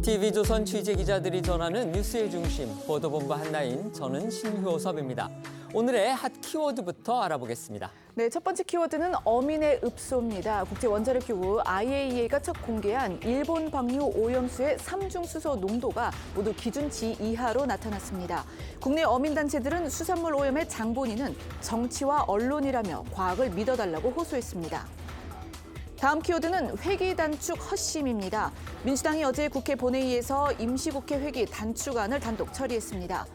TV조선 취재기자들이 전하는 뉴스의 중심, 보도본부 한나인, 저는 신효섭입니다. 오늘의 핫 키워드부터 알아보겠습니다. 네, 첫 번째 키워드는 어민의 읍소입니다. 국제원자력기구 IAEA가 첫 공개한 일본 방류 오염수의 삼중수소 농도가 모두 기준치 이하로 나타났습니다. 국내 어민단체들은 수산물 오염의 장본인은 정치와 언론이라며 과학을 믿어달라고 호소했습니다. 다음 키워드는 회기 단축 헛심입니다. 민주당이 어제 국회 본회의에서 임시국회 회기 단축안을 단독 처리했습니다.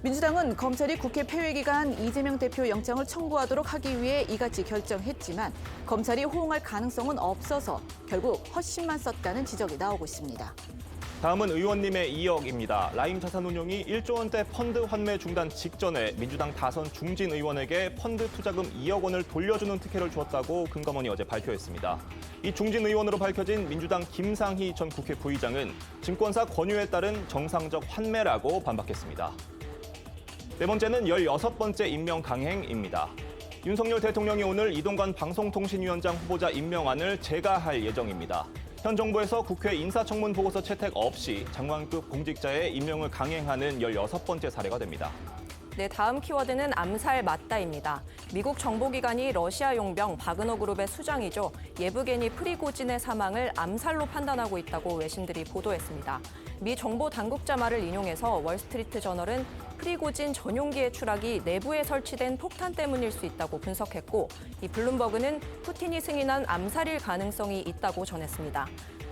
민주당은 검찰이 국회 폐회 기간 이재명 대표 영장을 청구하도록 하기 위해 이같이 결정했지만 검찰이 호응할 가능성은 없어서 결국 헛심만 썼다는 지적이 나오고 있습니다. 다음은 의원님의 2억입니다. 라임 자산운용이 1조 원대 펀드 환매 중단 직전에 민주당 다선 중진 의원에게 펀드 투자금 2억 원을 돌려주는 특혜를 주었다고 금감원이 어제 발표했습니다. 이 중진 의원으로 밝혀진 민주당 김상희 전 국회 부의장은 증권사 권유에 따른 정상적 환매라고 반박했습니다. 네 번째는 16번째 임명 강행입니다. 윤석열 대통령이 오늘 이동관 방송통신위원장 후보자 임명안을 제가할 예정입니다. 현 정부에서 국회 인사청문 보고서 채택 없이 장관급 공직자의 임명을 강행하는 16번째 사례가 됩니다. 네, 다음 키워드는 암살 맞다입니다. 미국 정보기관이 러시아 용병 바그너 그룹의 수장이죠. 예브게니 프리고진의 사망을 암살로 판단하고 있다고 외신들이 보도했습니다. 미 정보 당국자 말을 인용해서 월스트리트 저널은 프리고진 전용기의 추락이 내부에 설치된 폭탄 때문일 수 있다고 분석했고, 이 블룸버그는 푸틴이 승인한 암살일 가능성이 있다고 전했습니다.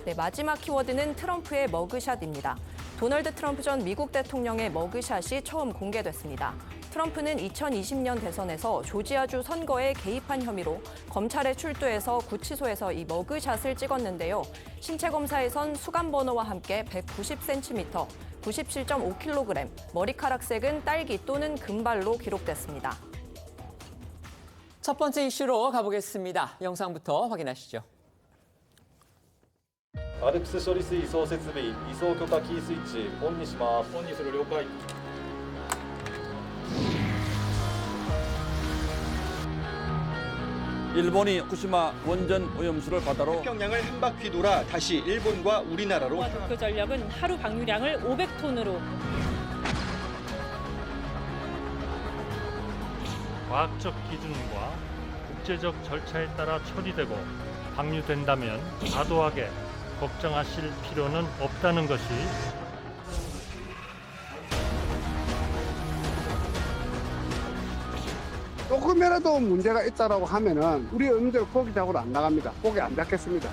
네, 마지막 키워드는 트럼프의 머그샷입니다. 도널드 트럼프 전 미국 대통령의 머그샷이 처음 공개됐습니다. 트럼프는 2020년 대선에서 조지아주 선거에 개입한 혐의로 검찰에 출두해서 구치소에서 이 머그샷을 찍었는데요. 신체 검사에선 수감 번호와 함께 190cm, 97.5kg, 머리카락색은 딸기 또는 금발로 기록됐습니다. 첫 번째 이슈로 가보겠습니다. 영상부터 확인하시죠. アルプス処理水移送設備移送許可キースイッチオンにします。オンにする了解。 일본이 후쿠시마 원전 오염수를 바다로 태평양을 한 바퀴 돌아 다시 일본과 우리나라로 도쿄 전력은 하루 방류량을 500톤으로 과학적 기준과 국제적 절차에 따라 처리되고 방류된다면 과도하게 걱정하실 필요는 없다는 것이 조금이라도 문제가 있다라고 하면은 우리 어민들 고기 잡으러 안 나갑니다. 고기 안 잡겠습니다.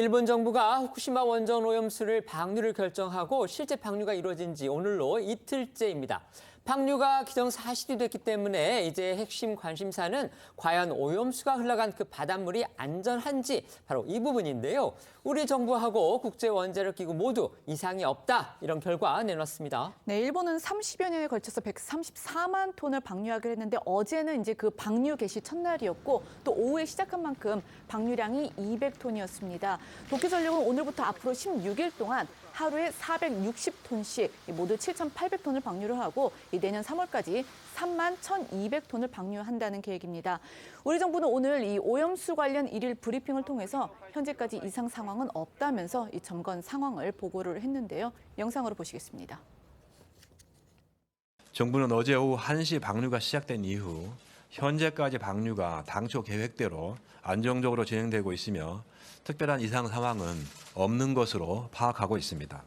일본 정부가 후쿠시마 원전 오염수를 방류를 결정하고 실제 방류가 이루어진 지 오늘로 이틀째입니다. 방류가 기정사실이 됐기 때문에 이제 핵심 관심사는 과연 오염수가 흘러간 그 바닷물이 안전한지 바로 이 부분인데요. 우리 정부하고 국제원자력기구 모두 이상이 없다 이런 결과 내놨습니다. 네, 일본은 30여 년에 걸쳐서 134만 톤을 방류하기로 했는데 어제는 이제 그 방류 개시 첫날이었고 또 오후에 시작한 만큼 방류량이 200톤이었습니다. 도쿄전력은 오늘부터 앞으로 16일 동안 하루에 460톤씩 모두 7,800톤을 방류를 하고 내년 3월까지 3만 1,200톤을 방류한다는 계획입니다. 우리 정부는 오늘 이 오염수 관련 일일 브리핑을 통해서 현재까지 이상 상황은 없다면서 이 점검 상황을 보고를 했는데요. 영상으로 보시겠습니다. 정부는 어제 오후 1시 방류가 시작된 이후 현재까지 방류가 당초 계획대로 안정적으로 진행되고 있으며 특별한 이상 상황은 없는 것으로 파악하고 있습니다.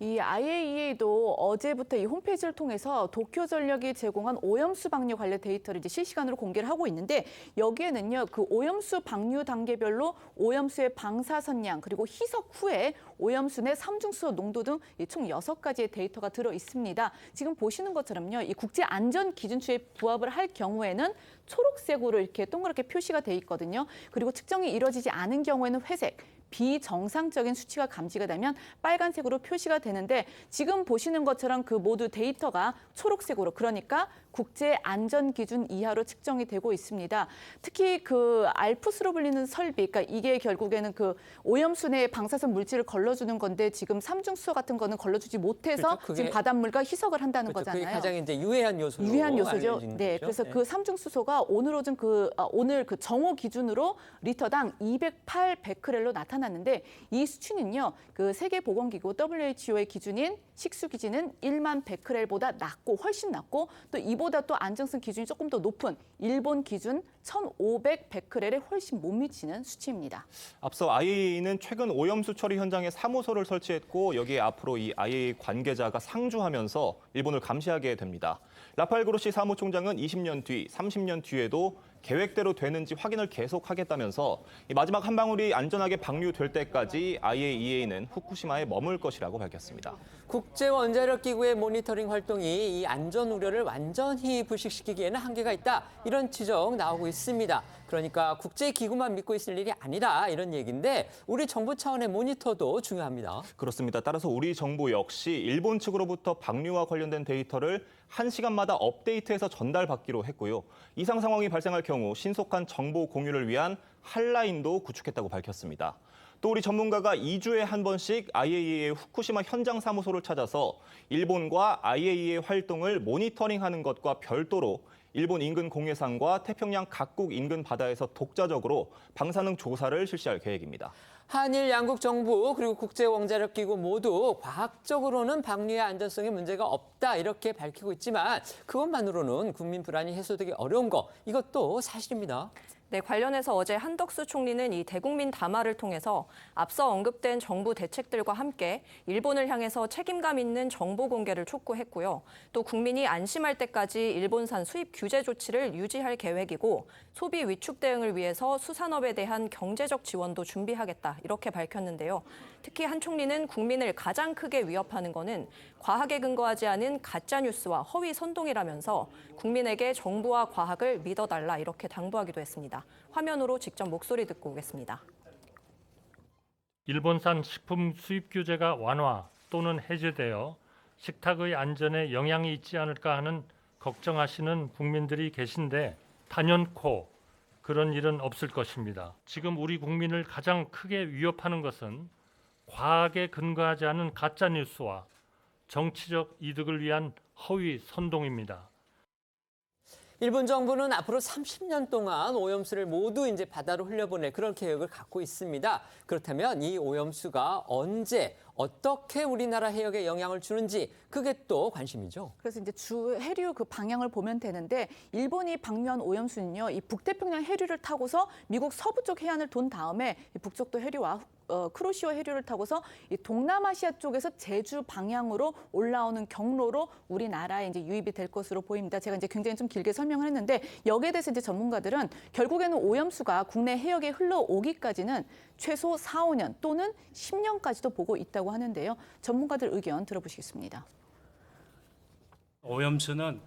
이 IAEA도 어제부터 이 홈페이지를 통해서 도쿄전력이 제공한 오염수 방류 관련 데이터를 이제 실시간으로 공개를 하고 있는데 여기에는요 그 오염수 방류 단계별로 오염수의 방사선량 그리고 희석 후에 오염수 내 삼중수소 농도 등 총 6가지의 데이터가 들어 있습니다. 지금 보시는 것처럼요 이 국제안전기준추에 부합을 할 경우에는 초록색으로 이렇게 동그랗게 표시가 돼 있거든요. 그리고 측정이 이루어지지 않은 경우에는 회색, 비정상적인 수치가 감지가 되면 빨간색으로 표시가 되는데 지금 보시는 것처럼 그 모두 데이터가 초록색으로 그러니까 국제 안전 기준 이하로 측정이 되고 있습니다. 특히 그 알프스로 불리는 설비, 그러니까 이게 결국에는 그 오염수 내에 방사선 물질을 걸러주는 건데 지금 삼중수소 같은 거는 걸러주지 못해서 그렇죠. 지금 바닷물과 희석을 한다는 그렇죠. 거잖아요. 그게 가장 이제 유해한 요소로 유해한 요소죠. 알려진 네, 거죠. 그래서 네. 그 삼중수소가 오늘 그 정오 기준으로 리터당 208 베크렐로 나타났는데 이 수치는요, 그 세계보건기구 WHO의 기준인 식수 기준은 1만 베크렐보다 낮고 훨씬 낮고 또 이보다 또 안정성 기준이 조금 더 높은 일본 기준 1,500 베크렐에 훨씬 못 미치는 수치입니다. 앞서 IAEA는 최근 오염수 처리 현장에 사무소를 설치했고 여기에 앞으로 이 IAEA 관계자가 상주하면서 일본을 감시하게 됩니다. 라파엘 그로시 사무총장은 20년 뒤, 30년 뒤에도 계획대로 되는지 확인을 계속하겠다면서 이 마지막 한 방울이 안전하게 방류될 때까지 IAEA는 후쿠시마에 머물 것이라고 밝혔습니다. 국제원자력기구의 모니터링 활동이 이 안전 우려를 완전히 불식시키기에는 한계가 있다. 이런 지적 나오고 있습니다. 그러니까 국제기구만 믿고 있을 일이 아니다. 이런 얘기인데 우리 정부 차원의 모니터도 중요합니다. 그렇습니다. 따라서 우리 정부 역시 일본 측으로부터 방류와 관련된 데이터를 1시간마다 업데이트해서 전달받기로 했고요. 이상 상황이 발생할 경우 신속한 정보 공유를 위한 핫라인도 구축했다고 밝혔습니다. 또 우리 전문가가 2주에 한 번씩 IAEA 후쿠시마 현장 사무소를 찾아서 일본과 IAEA 활동을 모니터링하는 것과 별도로 일본 인근 공해상과 태평양 각국 인근 바다에서 독자적으로 방사능 조사를 실시할 계획입니다. 한일 양국 정부 그리고 국제원자력기구 모두 과학적으로는 방류의 안전성에 문제가 없다 이렇게 밝히고 있지만 그것만으로는 국민 불안이 해소되기 어려운 거 이것도 사실입니다. 네, 관련해서 어제 한덕수 총리는 이 대국민 담화를 통해서 앞서 언급된 정부 대책들과 함께 일본을 향해서 책임감 있는 정보 공개를 촉구했고요. 또 국민이 안심할 때까지 일본산 수입 규제 조치를 유지할 계획이고 소비 위축 대응을 위해서 수산업에 대한 경제적 지원도 준비하겠다 이렇게 밝혔는데요. 특히 한 총리는 국민을 가장 크게 위협하는 거는 과학에 근거하지 않은 가짜 뉴스와 허위 선동이라면서 국민에게 정부와 과학을 믿어달라 이렇게 당부하기도 했습니다. 화면으로 직접 목소리 듣고 오겠습니다. 일본산 식품 수입 규제가 완화 또는 해제되어 식탁의 안전에 영향이 있지 않을까 하는 걱정하시는 국민들이 계신데 단연코 그런 일은 없을 것입니다. 지금 우리 국민을 가장 크게 위협하는 것은 과학에 근거하지 않은 가짜 뉴스와 정치적 이득을 위한 허위 선동입니다. 일본 정부는 앞으로 30년 동안 오염수를 모두 이제 바다로 흘려보낼 그런 계획을 갖고 있습니다. 그렇다면 이 오염수가 언제 어떻게 우리나라 해역에 영향을 주는지 그게 또 관심이죠. 그래서 이제 주 해류 그 방향을 보면 되는데 일본이 방류한 오염수는요, 이 북태평양 해류를 타고서 미국 서부 쪽 해안을 돈 다음에 이 북쪽도 해류와 크로시오 해류를 타고서 이 동남아시아 쪽에서 제주 방향으로 올라오는 경로로 우리나라에 이제 유입이 될 것으로 보입니다. 제가 이제 굉장히 좀 길게 설명을 했는데 여기에 대해서 이제 전문가들은 결국에는 오염수가 국내 해역에 흘러오기까지는 최소 4, 5년 또는 10년까지도 보고 있다고 하는데요. 전문가들 의견 들어보시겠습니다. 오염수는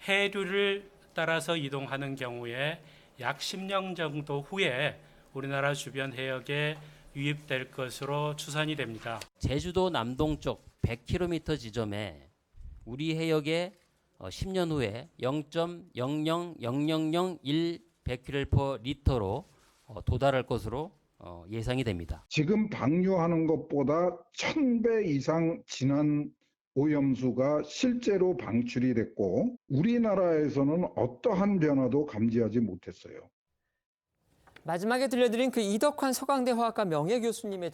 해류를 따라서 이동하는 경우에 약 10년 정도 후에 우리나라 주변 해역에 유입될 것으로 추산이 됩니다. 제주도 남동쪽 100km 지점에 우리 해역에 10년 후에 0.00001 베크렐/리터로 도달할 것으로 예상이 됩니다. 지금 방류하는 것보다 1000배 이상 진한 오염수가 실제로 방출이 됐고 우리나라에서는 어떠한 변화도 감지하지 못했어요. 마지막에 들려드린 그 이덕환 서강대 화학과 명예교수님의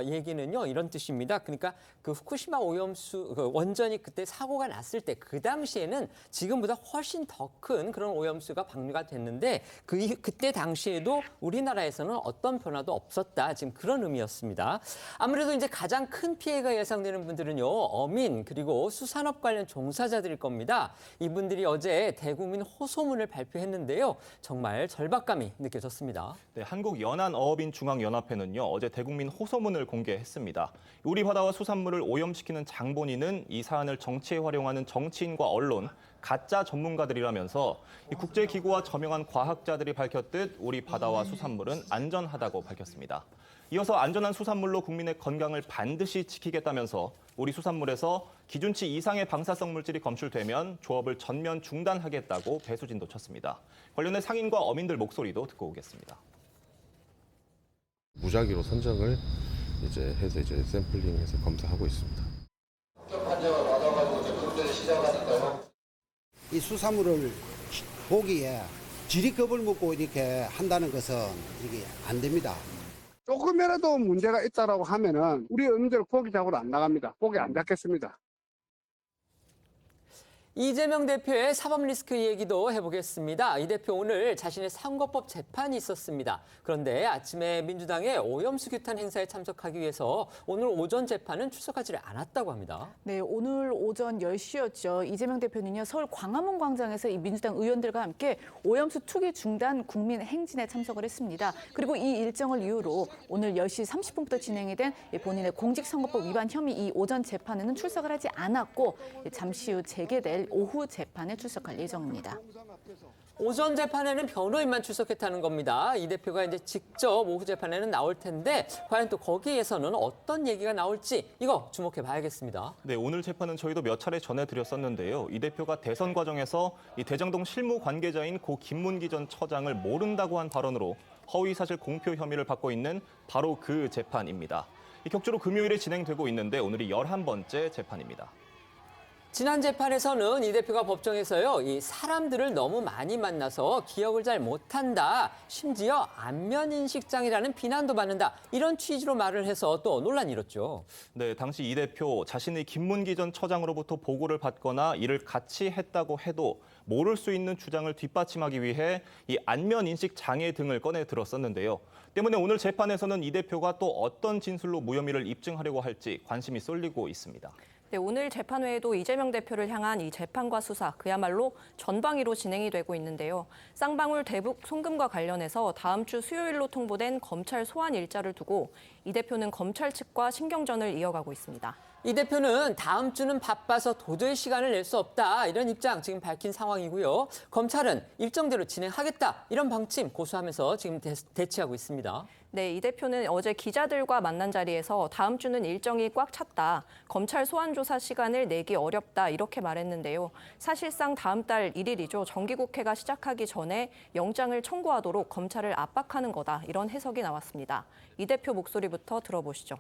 얘기는요, 이런 뜻입니다. 그러니까 그 후쿠시마 오염수 그 원전이 그때 사고가 났을 때 그 당시에는 지금보다 훨씬 더 큰 그런 오염수가 방류가 됐는데 그때 당시에도 우리나라에서는 어떤 변화도 없었다. 지금 그런 의미였습니다. 아무래도 이제 가장 큰 피해가 예상되는 분들은요, 어민 그리고 수산업 관련 종사자들일 겁니다. 이분들이 어제 대국민 호소문을 발표했는데요, 정말 절박감이 느껴졌습니다. 있습니다. 네, 한국연안어업인중앙연합회는요, 어제 대국민 호소문을 공개했습니다. 우리 바다와 수산물을 오염시키는 장본인은 이 사안을 정치에 활용하는 정치인과 언론, 가짜 전문가들이라면서 이 국제기구와 저명한 과학자들이 밝혔듯 우리 바다와 수산물은 안전하다고 밝혔습니다. 이어서 안전한 수산물로 국민의 건강을 반드시 지키겠다면서 우리 수산물에서 기준치 이상의 방사성 물질이 검출되면 조업을 전면 중단하겠다고 배수진도 쳤습니다. 관련해 상인과 어민들 목소리도 듣고 오겠습니다. 무작위로 선정을 해서 샘플링해서 검사하고 있습니다. 이 수산물을 보기에 지리겁을 먹고 이렇게 한다는 것은 이게 안 됩니다. 조금이라도 문제가 있다라고 하면은 우리 어민들 고기 잡으러 안 나갑니다. 고기 안 잡겠습니다. 이재명 대표의 사법 리스크 얘기도 해보겠습니다. 이 대표 오늘 자신의 선거법 재판이 있었습니다. 그런데 아침에 민주당의 오염수 규탄 행사에 참석하기 위해서 오늘 오전 재판은 출석하지 않았다고 합니다. 네, 오늘 오전 10시였죠. 이재명 대표는요, 서울 광화문 광장에서 이 민주당 의원들과 함께 오염수 투기 중단 국민 행진에 참석을 했습니다. 그리고 이 일정을 이유로 오늘 10시 30분부터 진행이 된 본인의 공직선거법 위반 혐의 이 오전 재판에는 출석을 하지 않았고 잠시 후 재개될 오후 재판에 출석할 예정입니다. 오전 재판에는 변호인만 출석했다는 겁니다. 이 대표가 이제 직접 오후 재판에는 나올 텐데 과연 또 거기에서는 어떤 얘기가 나올지 이거 주목해 봐야겠습니다. 네, 오늘 재판은 저희도 몇 차례 전해드렸었는데요. 이 대표가 대선 과정에서 이 대장동 실무 관계자인 고 김문기 전 처장을 모른다고 한 발언으로 허위사실 공표 혐의를 받고 있는 바로 그 재판입니다. 이 격주로 금요일에 진행되고 있는데 오늘이 11번째 재판입니다. 지난 재판에서는 이 대표가 법정에서요, 이 사람들을 너무 많이 만나서 기억을 잘 못한다, 심지어 안면인식장애라는 비난도 받는다, 이런 취지로 말을 해서 또 논란이 일었죠. 네, 당시 이 대표 자신의 김문기 전 처장으로부터 보고를 받거나 일을 같이 했다고 해도 모를 수 있는 주장을 뒷받침하기 위해 이 안면인식 장애 등을 꺼내 들었었는데요. 때문에 오늘 재판에서는 이 대표가 또 어떤 진술로 무혐의를 입증하려고 할지 관심이 쏠리고 있습니다. 네, 오늘 재판회에도 이재명 대표를 향한 이 재판과 수사 그야말로 전방위로 진행이 되고 있는데요. 쌍방울 대북 송금과 관련해서 다음 주 수요일로 통보된 검찰 소환 일자를 두고 이 대표는 검찰 측과 신경전을 이어가고 있습니다. 이 대표는 다음 주는 바빠서 도저히 시간을 낼 수 없다, 이런 입장 지금 밝힌 상황이고요. 검찰은 일정대로 진행하겠다, 이런 방침 고수하면서 지금 대치하고 있습니다. 네, 이 대표는 어제 기자들과 만난 자리에서 다음 주는 일정이 꽉 찼다, 검찰 소환 조사 시간을 내기 어렵다, 이렇게 말했는데요. 사실상 다음 달 1일이죠. 정기국회가 시작하기 전에 영장을 청구하도록 검찰을 압박하는 거다, 이런 해석이 나왔습니다. 이 대표 목소리부터 들어보시죠.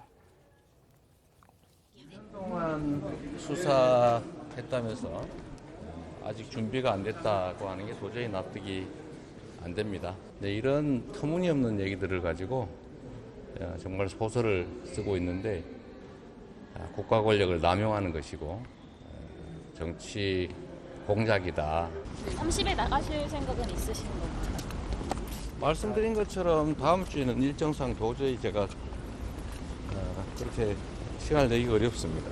동안 수사했다면서 아직 준비가 안 됐다고 하는 게 도저히 납득이 안 됩니다. 네, 이런 터무니없는 얘기들을 가지고 정말 소설을 쓰고 있는데 국가 권력을 남용하는 것이고 정치 공작이다. 30에 나가실 생각은 있으신 건가요? 말씀드린 것처럼 다음 주에는 일정상 도저히 제가 그렇게 시간을 내기가 어렵습니다.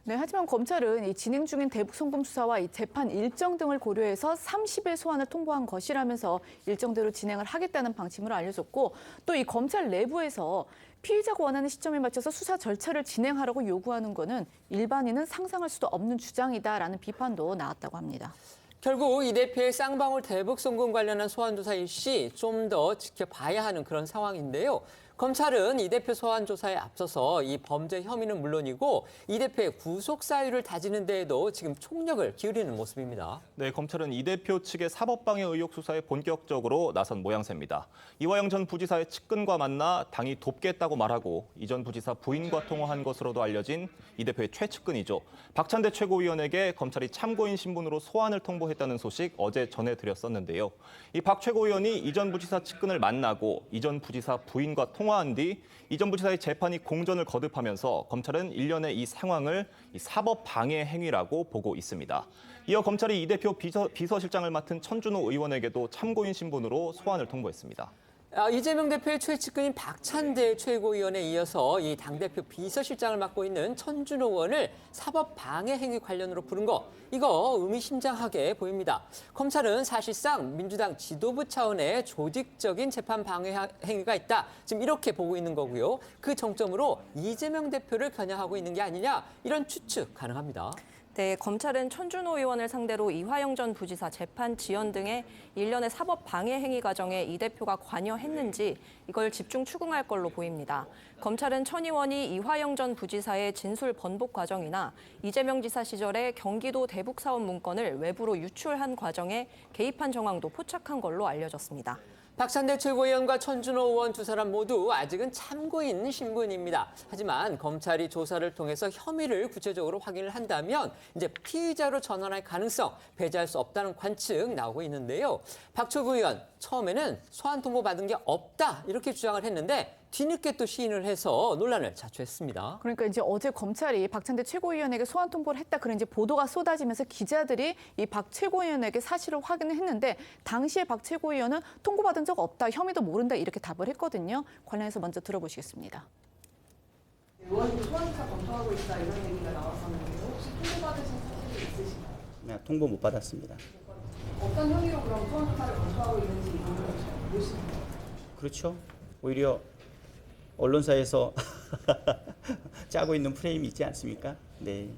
네, 하지만 검찰은 이 진행 중인 대북 송금 수사와 이 재판 일정 등을 고려해서 30일 소환을 통보한 것이라면서 일정대로 진행을 하겠다는 방침으로 알려졌고, 또 이 검찰 내부에서 피의자가 원하는 시점에 맞춰서 수사 절차를 진행하라고 요구하는 것은 일반인은 상상할 수도 없는 주장이다라는 비판도 나왔다고 합니다. 결국 이 대표의 쌍방울 대북 송금 관련한 소환 조사 일시 좀 더 지켜봐야 하는 그런 상황인데요. 검찰은 이 대표 소환 조사에 앞서서 이 범죄 혐의는 물론이고 이 대표의 구속 사유를 다지는 데에도 지금 총력을 기울이는 모습입니다. 네, 검찰은 이 대표 측의 사법방해 의혹 수사에 본격적으로 나선 모양새입니다. 이화영 전 부지사의 측근과 만나 당이 돕겠다고 말하고 이 전 부지사 부인과 통화한 것으로도 알려진 이 대표의 최측근이죠. 박찬대 최고위원에게 검찰이 참고인 신분으로 소환을 통보했다는 소식 어제 전해드렸었는데요. 이 박 최고위원이 이 전 부지사 측근을 만나고 이 전 부지사 부인과 통화한 뒤 이 전 부지사의 재판이 공전을 거듭하면서 검찰은 일련의 이 상황을 사법 방해 행위라고 보고 있습니다. 이어 검찰이 이 대표 비서실장을 맡은 천준호 의원에게도 참고인 신분으로 소환을 통보했습니다. 이재명 대표의 최측근인 박찬대 최고위원에 이어서 이 당대표 비서실장을 맡고 있는 천준호 의원을 사법 방해 행위 관련으로 부른 거, 이거 의미심장하게 보입니다. 검찰은 사실상 민주당 지도부 차원의 조직적인 재판 방해 행위가 있다, 지금 이렇게 보고 있는 거고요. 그 정점으로 이재명 대표를 겨냥하고 있는 게 아니냐, 이런 추측 가능합니다. 네, 검찰은 천준호 의원을 상대로 이화영 전 부지사 재판 지연 등의 일련의 사법 방해 행위 과정에 이 대표가 관여했는지 이걸 집중 추궁할 걸로 보입니다. 검찰은 천 의원이 이화영 전 부지사의 진술 번복 과정이나 이재명 지사 시절에 경기도 대북 사업 문건을 외부로 유출한 과정에 개입한 정황도 포착한 걸로 알려졌습니다. 박찬대 최고위원과 천준호 의원 두 사람 모두 아직은 참고인 신분입니다. 하지만 검찰이 조사를 통해서 혐의를 구체적으로 확인을 한다면 이제 피의자로 전환할 가능성 배제할 수 없다는 관측 나오고 있는데요. 박 최고위원 처음에는 소환 통보 받은 게 없다 이렇게 주장을 했는데 뒤늦게 또 시인을 해서 논란을 자초했습니다. 그러니까 이제 어제 검찰이 박찬대 최고위원에게 소환 통보를 했다, 그런 이제 보도가 쏟아지면서 기자들이 이 박 최고위원에게 사실을 확인을 했는데, 당시에 박 최고위원은 통보받은 적 없다, 혐의도 모른다 이렇게 답을 했거든요. 관련해서 먼저 들어보시겠습니다. 의원이 소환사 검토하고 있다 이런 얘기가 나왔었는데요. 혹시 통보받으신 사실이 있으신가요? 네, 통보 못 받았습니다. 어떤 혐의로 그럼 소환사를 검토하고 있는지 모르시나요? 그렇죠. 오히려 언론사에서 짜고 있는 프레임이 있지 않습니까? 네.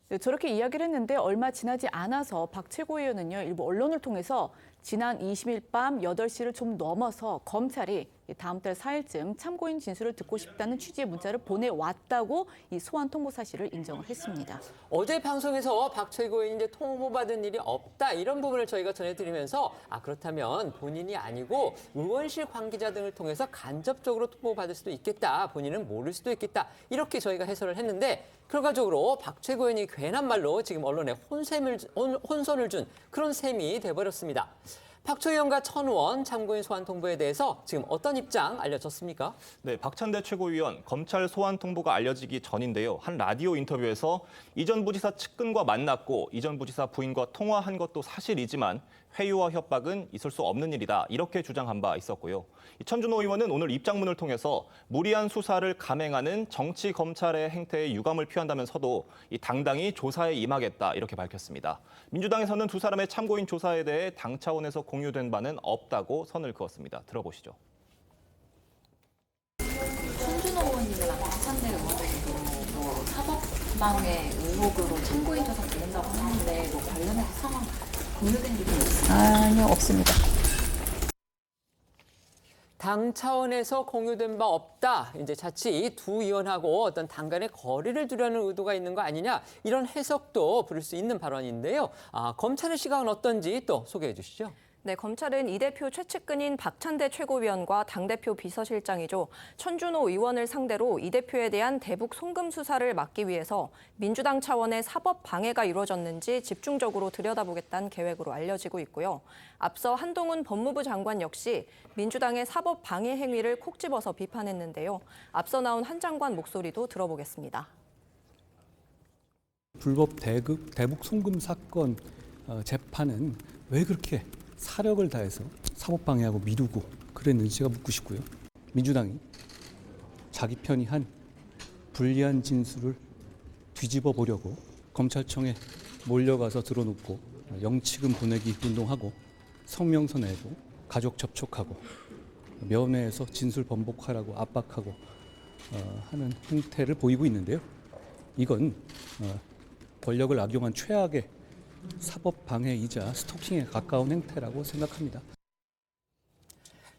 네, 저렇게 이야기를 했는데 얼마 지나지 않아서 박 최고위원은요, 일부 언론을 통해서 지난 20일 밤 8시를 좀 넘어서 검찰이 다음 달 4일쯤 참고인 진술을 듣고 싶다는 취지의 문자를 보내왔다고 이 소환 통보 사실을 인정을 했습니다. 어제 방송에서 박 최고위원이 이제 통보받은 일이 없다, 이런 부분을 저희가 전해드리면서 그렇다면 본인이 아니고 의원실 관계자 등을 통해서 간접적으로 통보받을 수도 있겠다, 본인은 모를 수도 있겠다, 이렇게 저희가 해설을 했는데, 결과적으로 박 최고위원이 괜한 말로 지금 언론에 혼선을 준 그런 셈이 돼버렸습니다. 박 최고위원과 천 의원 참고인 소환 통보에 대해서 지금 어떤 입장 알려졌습니까? 네, 박찬대 최고위원 검찰 소환 통보가 알려지기 전인데요. 한 라디오 인터뷰에서 이전 부지사 측근과 만났고 이전 부지사 부인과 통화한 것도 사실이지만 회유와 협박은 있을 수 없는 일이다, 이렇게 주장한 바 있었고요. 천준호 의원은 오늘 입장문을 통해서 무리한 수사를 감행하는 정치 검찰의 행태에 유감을 표한다면서도 당당히 조사에 임하겠다, 이렇게 밝혔습니다. 민주당에서는 두 사람의 참고인 조사에 대해 당 차원에서 공유된 바는 없다고 선을 그었습니다. 들어보시죠. 천준호 의원님이랑 박찬대 의원에게도 사법방해 의혹으로 참고인 조사 받는다고 하는데 관련해서 상황 공유된 일이 있어요? 아니요, 없습니다. 당 차원에서 공유된 바 없다, 이제 자칫 두 의원하고 어떤 당 간의 거리를 두려는 의도가 있는 거 아니냐, 이런 해석도 부를 수 있는 발언인데요. 검찰의 시각은 어떤지 또 소개해 주시죠. 네, 검찰은 이 대표 최측근인 박찬대 최고위원과 당대표 비서실장이죠. 천준호 의원을 상대로 이 대표에 대한 대북 송금 수사를 막기 위해서 민주당 차원의 사법 방해가 이루어졌는지 집중적으로 들여다보겠다는 계획으로 알려지고 있고요. 앞서 한동훈 법무부 장관 역시 민주당의 사법 방해 행위를 콕 집어서 비판했는데요. 앞서 나온 한 장관 목소리도 들어보겠습니다. 불법 대북 송금 사건 재판은 왜 그렇게 사력을 다해서 사법방해하고 미루고 그랬는지 제가 묻고 싶고요. 민주당이 자기 편이 한 불리한 진술을 뒤집어 보려고 검찰청에 몰려가서 들어놓고 영치금 보내기 운동하고 성명서 내고 가족 접촉하고 면회에서 진술 번복하라고 압박하고 하는 행태를 보이고 있는데요. 이건 권력을 악용한 최악의 사법 방해이자 스토킹에 가까운 행태라고 생각합니다.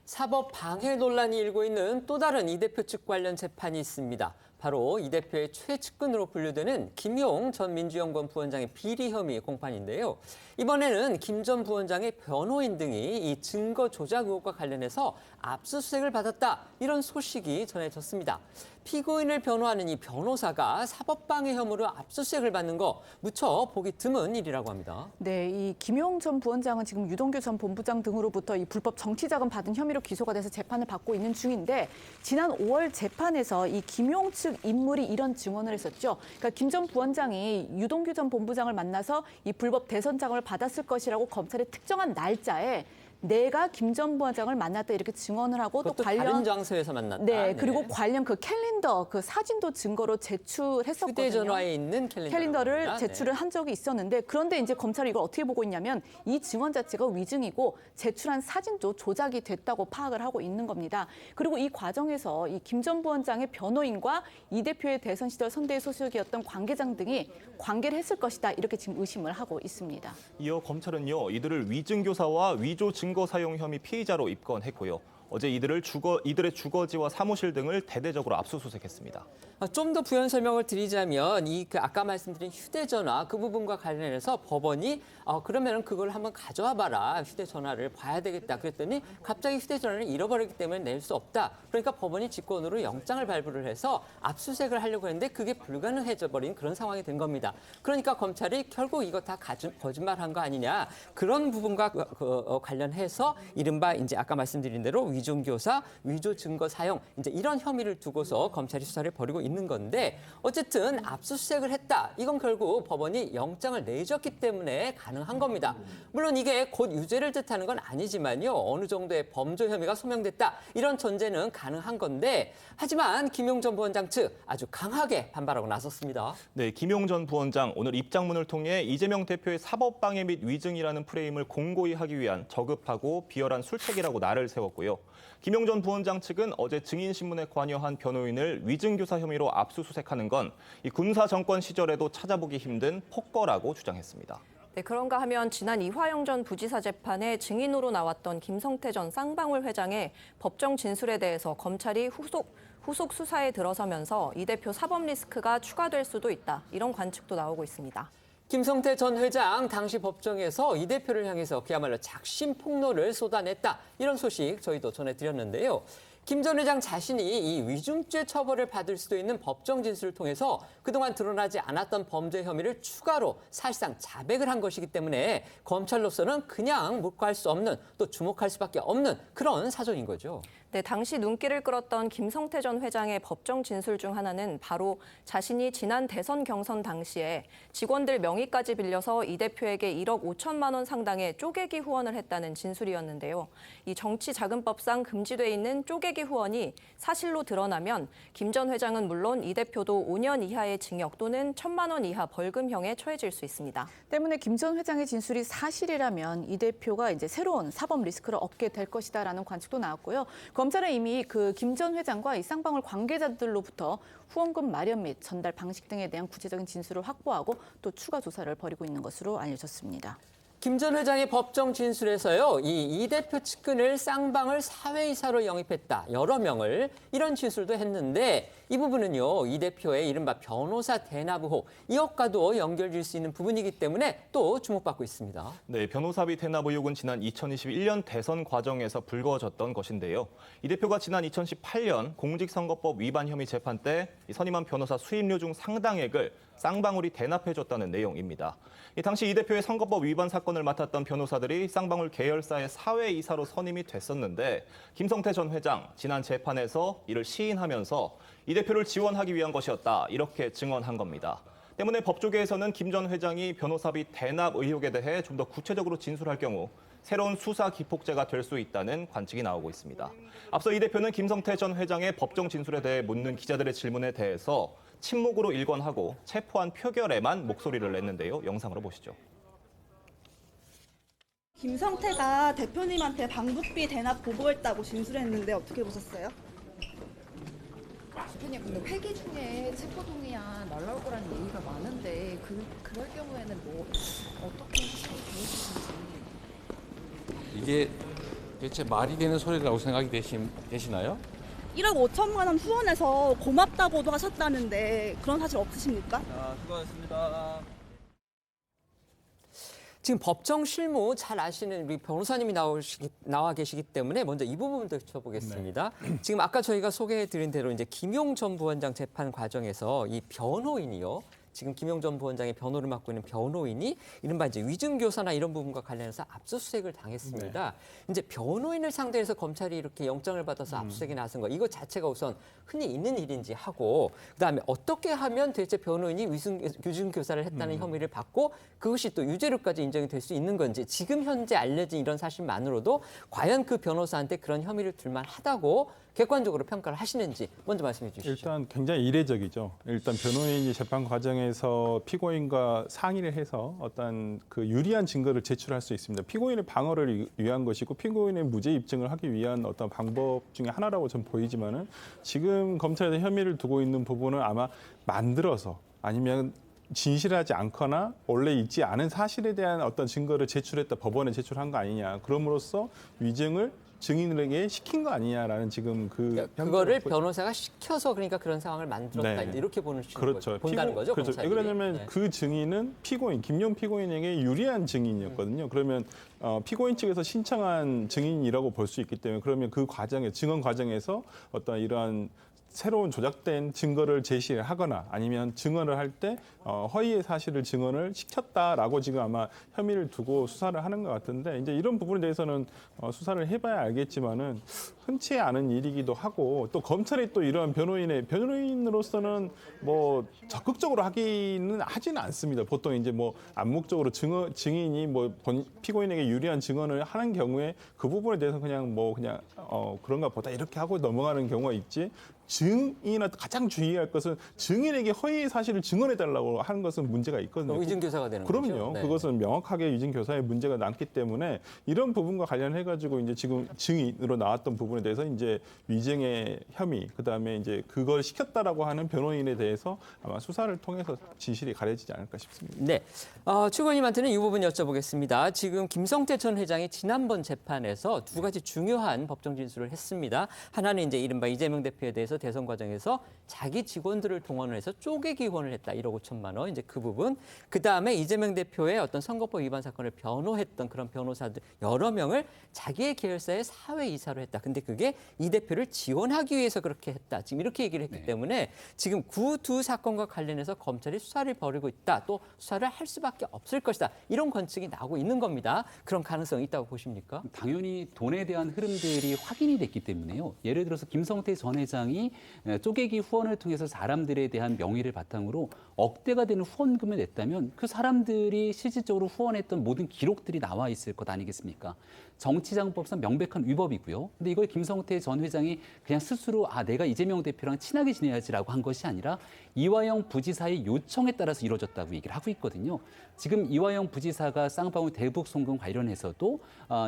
사법 방해 논란이 일고 있는 또 다른 이 대표 측 관련 재판이 있습니다. 바로 이 대표의 최측근으로 분류되는 김용 전 민주연구원 부원장의 비리 혐의 공판인데요. 이번에는 김 전 부원장의 변호인 등이 이 증거 조작 의혹과 관련해서 압수수색을 받았다, 이런 소식이 전해졌습니다. 피고인을 변호하는 이 변호사가 사법방해 혐의로 압수수색을 받는 거 무척 보기 드문 일이라고 합니다. 네, 이 김용 전 부원장은 지금 유동규 전 본부장 등으로부터 이 불법 정치자금 받은 혐의로 기소가 돼서 재판을 받고 있는 중인데, 지난 5월 재판에서 이 김용 측 인물이 이런 증언을 했었죠. 그러니까 김 전 부원장이 유동규 전 본부장을 만나서 이 불법 대선장을 받았을 것이라고 검찰의 특정한 날짜에 내가 김 전 부원장을 만났다 이렇게 증언을 하고 또 그것도 관련 다른 장소에서 만났다. 네, 그리고 관련 그 캘린더 그 사진도 증거로 제출했었거든요. 휴대전화에 있는 캘린더를 제출을 한 적이 있었는데 그런데 이제 검찰이 이걸 어떻게 보고 있냐면 이 증언 자체가 위증이고 제출한 사진도 조작이 됐다고 파악을 하고 있는 겁니다. 그리고 이 과정에서 이 김 전 부원장의 변호인과 이 대표의 대선 시절 선대위 소속이었던 관계장 등이 관계를 했을 것이다 이렇게 지금 의심을 하고 있습니다. 이어 검찰은요, 이들을 위증교사와 위조 증거 사용 혐의 피의자로 입건했고요. 어제 이들의 주거지와 사무실 등을 대대적으로 압수수색했습니다. 좀 더 부연 설명을 드리자면 아까 말씀드린 휴대전화 그 부분과 관련해서 법원이 그러면 그걸 한번 가져와 봐라. 휴대전화를 봐야 되겠다. 그랬더니 갑자기 휴대전화를 잃어버렸기 때문에 낼 수 없다. 그러니까 법원이 직권으로 영장을 발부를 해서 압수수색을 하려고 했는데 그게 불가능해져 버린 그런 상황이 된 겁니다. 그러니까 검찰이 결국 이거 다 거짓말한 거 아니냐. 그런 부분과 관련해서 이른바 이제 아까 말씀드린 대로 위증교사, 위조 증거 사용 이제 이런 혐의를 두고서 검찰이 수사를 벌이고 있는 건데 어쨌든 압수수색을 했다. 이건 결국 법원이 영장을 내줬기 때문에 가능한 겁니다. 물론 이게 곧 유죄를 뜻하는 건 아니지만요. 어느 정도의 범죄 혐의가 소명됐다. 이런 전제는 가능한 건데 하지만 김용 전 부원장 측 아주 강하게 반발하고 나섰습니다. 네, 김용 전 부원장 오늘 입장문을 통해 이재명 대표의 사법방해 및 위증이라는 프레임을 공고히 하기 위한 저급하고 비열한 술책이라고 날을 세웠고요. 김용 전 부원장 측은 어제 증인신문에 관여한 변호인을 위증교사 혐의로 압수수색하는 건 이 군사 정권 시절에도 찾아보기 힘든 폭거라고 주장했습니다. 네, 그런가 하면 지난 이화영 전 부지사 재판에 증인으로 나왔던 김성태 전 쌍방울 회장의 법정 진술에 대해서 검찰이 후속 수사에 들어서면서 이 대표 사법 리스크가 추가될 수도 있다. 이런 관측도 나오고 있습니다. 김성태 전 회장 당시 법정에서 이 대표를 향해서 그야말로 작심 폭로를 쏟아냈다. 이런 소식 저희도 전해드렸는데요. 김 전 회장 자신이 이 위증죄 처벌을 받을 수도 있는 법정 진술을 통해서 그동안 드러나지 않았던 범죄 혐의를 추가로 사실상 자백을 한 것이기 때문에 검찰로서는 그냥 묵과할 수 없는 또 주목할 수밖에 없는 그런 사정인 거죠. 네, 당시 눈길을 끌었던 김성태 전 회장의 법정 진술 중 하나는 바로 자신이 지난 대선 경선 당시에 직원들 명의까지 빌려서 이 대표에게 1억 5천만 원 상당의 쪼개기 후원을 했다는 진술이었는데요. 이 정치자금법상 금지돼 있는 쪼개기 후원이 사실로 드러나면 김 전 회장은 물론 이 대표도 5년 이하의 징역 또는 1천만 원 이하 벌금형에 처해질 수 있습니다. 때문에 김 전 회장의 진술이 사실이라면 이 대표가 이제 새로운 사법 리스크를 얻게 될 것이다라는 관측도 나왔고요. 검찰은 이미 그 김 전 회장과 이 쌍방울 관계자들로부터 후원금 마련 및 전달 방식 등에 대한 구체적인 진술을 확보하고 또 추가 조사를 벌이고 있는 것으로 알려졌습니다. 김 전 회장의 법정 진술에서요, 이 대표 측근을 쌍방울 사회이사로 영입했다. 여러 명을 이런 진술도 했는데 이 부분은요, 이 대표의 이른바 변호사 대납 의혹 이것과도 연결될 수 있는 부분이기 때문에 또 주목받고 있습니다. 네, 변호사비 대납 의혹은 지난 2021년 대선 과정에서 불거졌던 것인데요. 이 대표가 지난 2018년 공직선거법 위반 혐의 재판 때 선임한 변호사 수임료 중 상당액을 쌍방울이 대납해줬다는 내용입니다. 당시 이 대표의 선거법 위반 사건을 맡았던 변호사들이 쌍방울 계열사의 사회이사로 선임이 됐었는데 김성태 전 회장 지난 재판에서 이를 시인하면서 이 대표를 지원하기 위한 것이었다 이렇게 증언한 겁니다. 때문에 법조계에서는 김 전 회장이 변호사비 대납 의혹에 대해 좀 더 구체적으로 진술할 경우 새로운 수사 기폭제가 될 수 있다는 관측이 나오고 있습니다. 앞서 이 대표는 김성태 전 회장의 법정 진술에 대해 묻는 기자들의 질문에 대해서 침묵으로 일관하고 체포한 표결에만 목소리를 냈는데요. 영상으로 보시죠. 김성태가 대표님한테 방북비 대납 보고했다고 진술했는데 어떻게 보셨어요? 대표님 근데 회기 중에 체포 동의안 날라올 거라는 얘기가 많은데 그럴 경우에는 뭐 어떻게 해석이 되어지는지 이게 대체 말이 되는 소리라고 생각이 되시나요? 1억 5천만 원 후원해서 고맙다고도 하셨다는데 그런 사실 없으십니까? 수고하셨습니다. 지금 법정 실무 잘 아시는 우리 변호사님이 나와 계시기 때문에 먼저 이 부분부터 여쭤보겠습니다. 네. 지금 아까 저희가 소개해드린 대로 이제 김용 전 부원장 재판 과정에서 이 변호인이요. 지금 김용 전 부원장의 변호를 맡고 있는 변호인이 이른바 이제 위증교사나 이런 부분과 관련해서 압수수색을 당했습니다. 이제 변호인을 상대해서 검찰이 이렇게 영장을 받아서 압수수색에 나선 거 이거 자체가 우선 흔히 있는 일인지 하고 그다음에 어떻게 하면 대체 변호인이 위증교사를 했다는 혐의를 받고 그것이 또 유죄로까지 인정이 될 수 있는 건지 지금 현재 알려진 이런 사실만으로도 과연 그 변호사한테 그런 혐의를 둘만 하다고 객관적으로 평가를 하시는지 먼저 말씀해 주시죠. 일단 굉장히 이례적이죠. 일단 변호인이 재판 과정에서 피고인과 상의를 해서 어떤 그 유리한 증거를 제출할 수 있습니다. 피고인의 방어를 위한 것이고 피고인의 무죄 입증을 하기 위한 어떤 방법 중에 하나라고 전 보이지만은 지금 검찰에서 혐의를 두고 있는 부분은 아마 만들어서 아니면 진실하지 않거나 원래 있지 않은 사실에 대한 어떤 증거를 제출했다 법원에 제출한 거 아니냐. 그럼으로써 위증을 증인에게 시킨 거 아니냐라는 지금 그거를 변호사가 시켜서 그러니까 그런 상황을 만들었다 네. 이렇게 보는 그렇죠. 본다는 거죠. 그렇죠. 검찰이. 왜냐하면 네. 그 증인은 피고인 김용 피고인에게 유리한 증인이었거든요. 그러면 피고인 측에서 신청한 증인이라고 볼 수 있기 때문에 그러면 그 과정에 증언 과정에서 어떤 이러한 새로운 조작된 증거를 제시를 하거나 아니면 증언을 할 때 허위의 사실을 증언을 시켰다라고 지금 아마 혐의를 두고 수사를 하는 것 같은데 이제 이런 부분에 대해서는 수사를 해봐야 알겠지만은 흔치 않은 일이기도 하고 또 검찰이 또 이러한 변호인으로서는 뭐 적극적으로 하지는 않습니다. 보통 이제 뭐 암묵적으로 증인이 뭐 피고인에게 유리한 증언을 하는 경우에 그 부분에 대해서 그냥 그런가 보다 이렇게 하고 넘어가는 경우가 있지. 증인한테 가장 주의할 것은 증인에게 허위 사실을 증언해달라고 하는 것은 문제가 있거든요. 위증교사가 되는 그럼요. 거죠. 네. 그것은 명확하게 위증교사의 문제가 남기 때문에 이런 부분과 관련해가지고 이제 지금 증인으로 나왔던 부분에 대해서 이제 위증의 혐의, 그다음에 이제 그걸 시켰다라고 하는 변호인에 대해서 아마 수사를 통해서 진실이 가려지지 않을까 싶습니다. 네, 최고위원님한테는 이 부분 여쭤보겠습니다. 지금 김성태 전 회장이 지난번 재판에서 두 가지 중요한 법정 진술을 했습니다. 하나는 이제 이른바 이재명 대표에 대해서 대선 과정에서 자기 직원들을 동원을 해서 쪼개기 후원을 했다. 1억 5천만 원. 이제 그 부분. 그다음에 이재명 대표의 어떤 선거법 위반 사건을 변호했던 그런 변호사들 여러 명을 자기의 계열사의 사회이사로 했다. 근데 그게 이 대표를 지원하기 위해서 그렇게 했다. 지금 이렇게 얘기를 했기 때문에 지금 그 두 사건과 관련해서 검찰이 수사를 벌이고 있다. 또 수사를 할 수밖에 없을 것이다. 이런 관측이 나오고 있는 겁니다. 그런 가능성이 있다고 보십니까? 당연히 돈에 대한 흐름들이 확인이 됐기 때문에요. 예를 들어서 김성태 전 회장이 쪼개기 후원을 통해서 사람들에 대한 명의를 바탕으로 억대가 되는 후원금을 냈다면 그 사람들이 실질적으로 후원했던 모든 기록들이 나와 있을 것 아니겠습니까? 정치자금법상 명백한 위법이고요. 근데 이걸 김성태 전 회장이 그냥 스스로 내가 이재명 대표랑 친하게 지내야지라고 한 것이 아니라 이화영 부지사의 요청에 따라서 이루어졌다고 얘기를 하고 있거든요. 지금 이화영 부지사가 쌍방울 대북 송금 관련해서도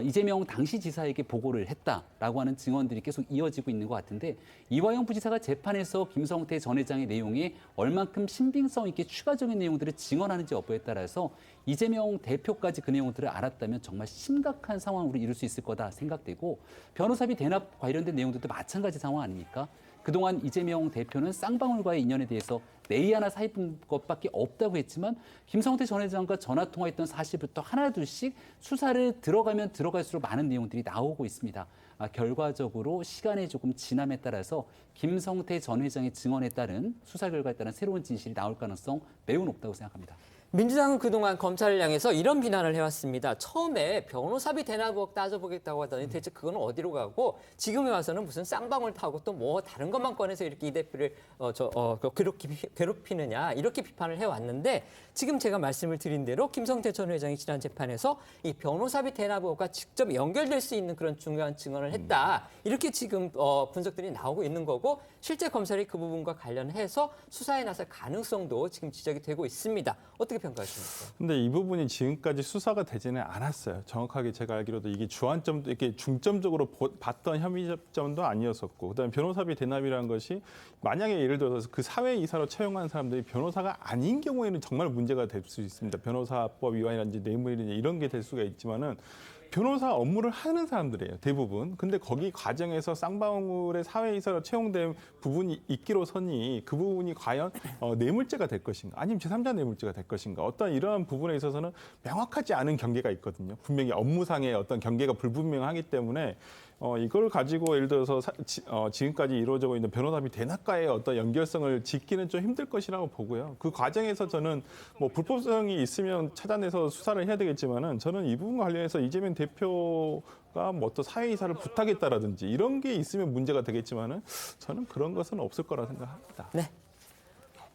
이재명 당시 지사에게 보고를 했다라고 하는 증언들이 계속 이어지고 있는 것 같은데 이화영 부지사가 재판에서 김성태 전 회장의 내용에 얼만큼 신빙성 있게 추가적인 내용들을 증언하는지 여부에 따라서 이재명 대표까지 그 내용들을 알았다면 정말 심각한 상황으로 이룰 수 있을 거다 생각되고 변호사비 대납 관련된 내용들도 마찬가지 상황 아닙니까? 그동안 이재명 대표는 쌍방울과의 인연에 대해서 메이 하나 사입은 것밖에 없다고 했지만 김성태 전 회장과 전화통화했던 사실부터 하나둘씩 수사를 들어가면 들어갈수록 많은 내용들이 나오고 있습니다. 결과적으로 시간의 조금 지남에 따라서 김성태 전 회장의 증언에 따른 수사 결과에 따른 새로운 진실이 나올 가능성 매우 높다고 생각합니다. 민주당은 그동안 검찰을 향해서 이런 비난을 해왔습니다. 처음에 변호사비 대납 의혹 따져보겠다고 하더니 대체 그건 어디로 가고 지금에 와서는 무슨 쌍방울 타고 또 뭐 다른 것만 꺼내서 이렇게 이 대표를 괴롭히느냐 이렇게 비판을 해왔는데 지금 제가 말씀을 드린 대로 김성태 전 회장이 지난 재판에서 이 변호사비 대납 의혹과 직접 연결될 수 있는 그런 중요한 증언을 했다. 이렇게 지금 분석들이 나오고 있는 거고 실제 검찰이 그 부분과 관련해서 수사에 나설 가능성도 지금 지적이 되고 있습니다. 어떻게 평가하십니까? 근데 이 부분이 지금까지 수사가 되지는 않았어요. 정확하게 제가 알기로도 이게 주안점도 이렇게 중점적으로 봤던 혐의점도 아니었었고, 그다음에 변호사비 대납이라는 것이 만약에 예를 들어서 그 사회이사로 채용한 사람들이 변호사가 아닌 경우에는 정말 문제가 될 수 있습니다. 변호사법 위반이라든지 뇌물이라든지 이런 게 될 수가 있지만은. 변호사 업무를 하는 사람들이에요, 대부분. 근데 거기 과정에서 쌍방울의 사회이사로 채용된 부분이 있기로서니 그 부분이 과연 뇌물죄가 될 것인가 아니면 제3자 뇌물죄가 될 것인가 어떤 이러한 부분에 있어서는 명확하지 않은 경계가 있거든요. 분명히 업무상의 어떤 경계가 불분명하기 때문에 이걸 가지고 예를 들어서 지금까지 이루어지고 있는 변호사비 대납과의 어떤 연결성을 짓기는 좀 힘들 것이라고 보고요. 그 과정에서 저는 뭐 불법성이 있으면 찾아내서 수사를 해야 되겠지만은 저는 이 부분 관련해서 이재명 대표가 뭐 어떤 사회이사를 부탁했다라든지 이런 게 있으면 문제가 되겠지만은 저는 그런 것은 없을 거라 생각합니다. 네.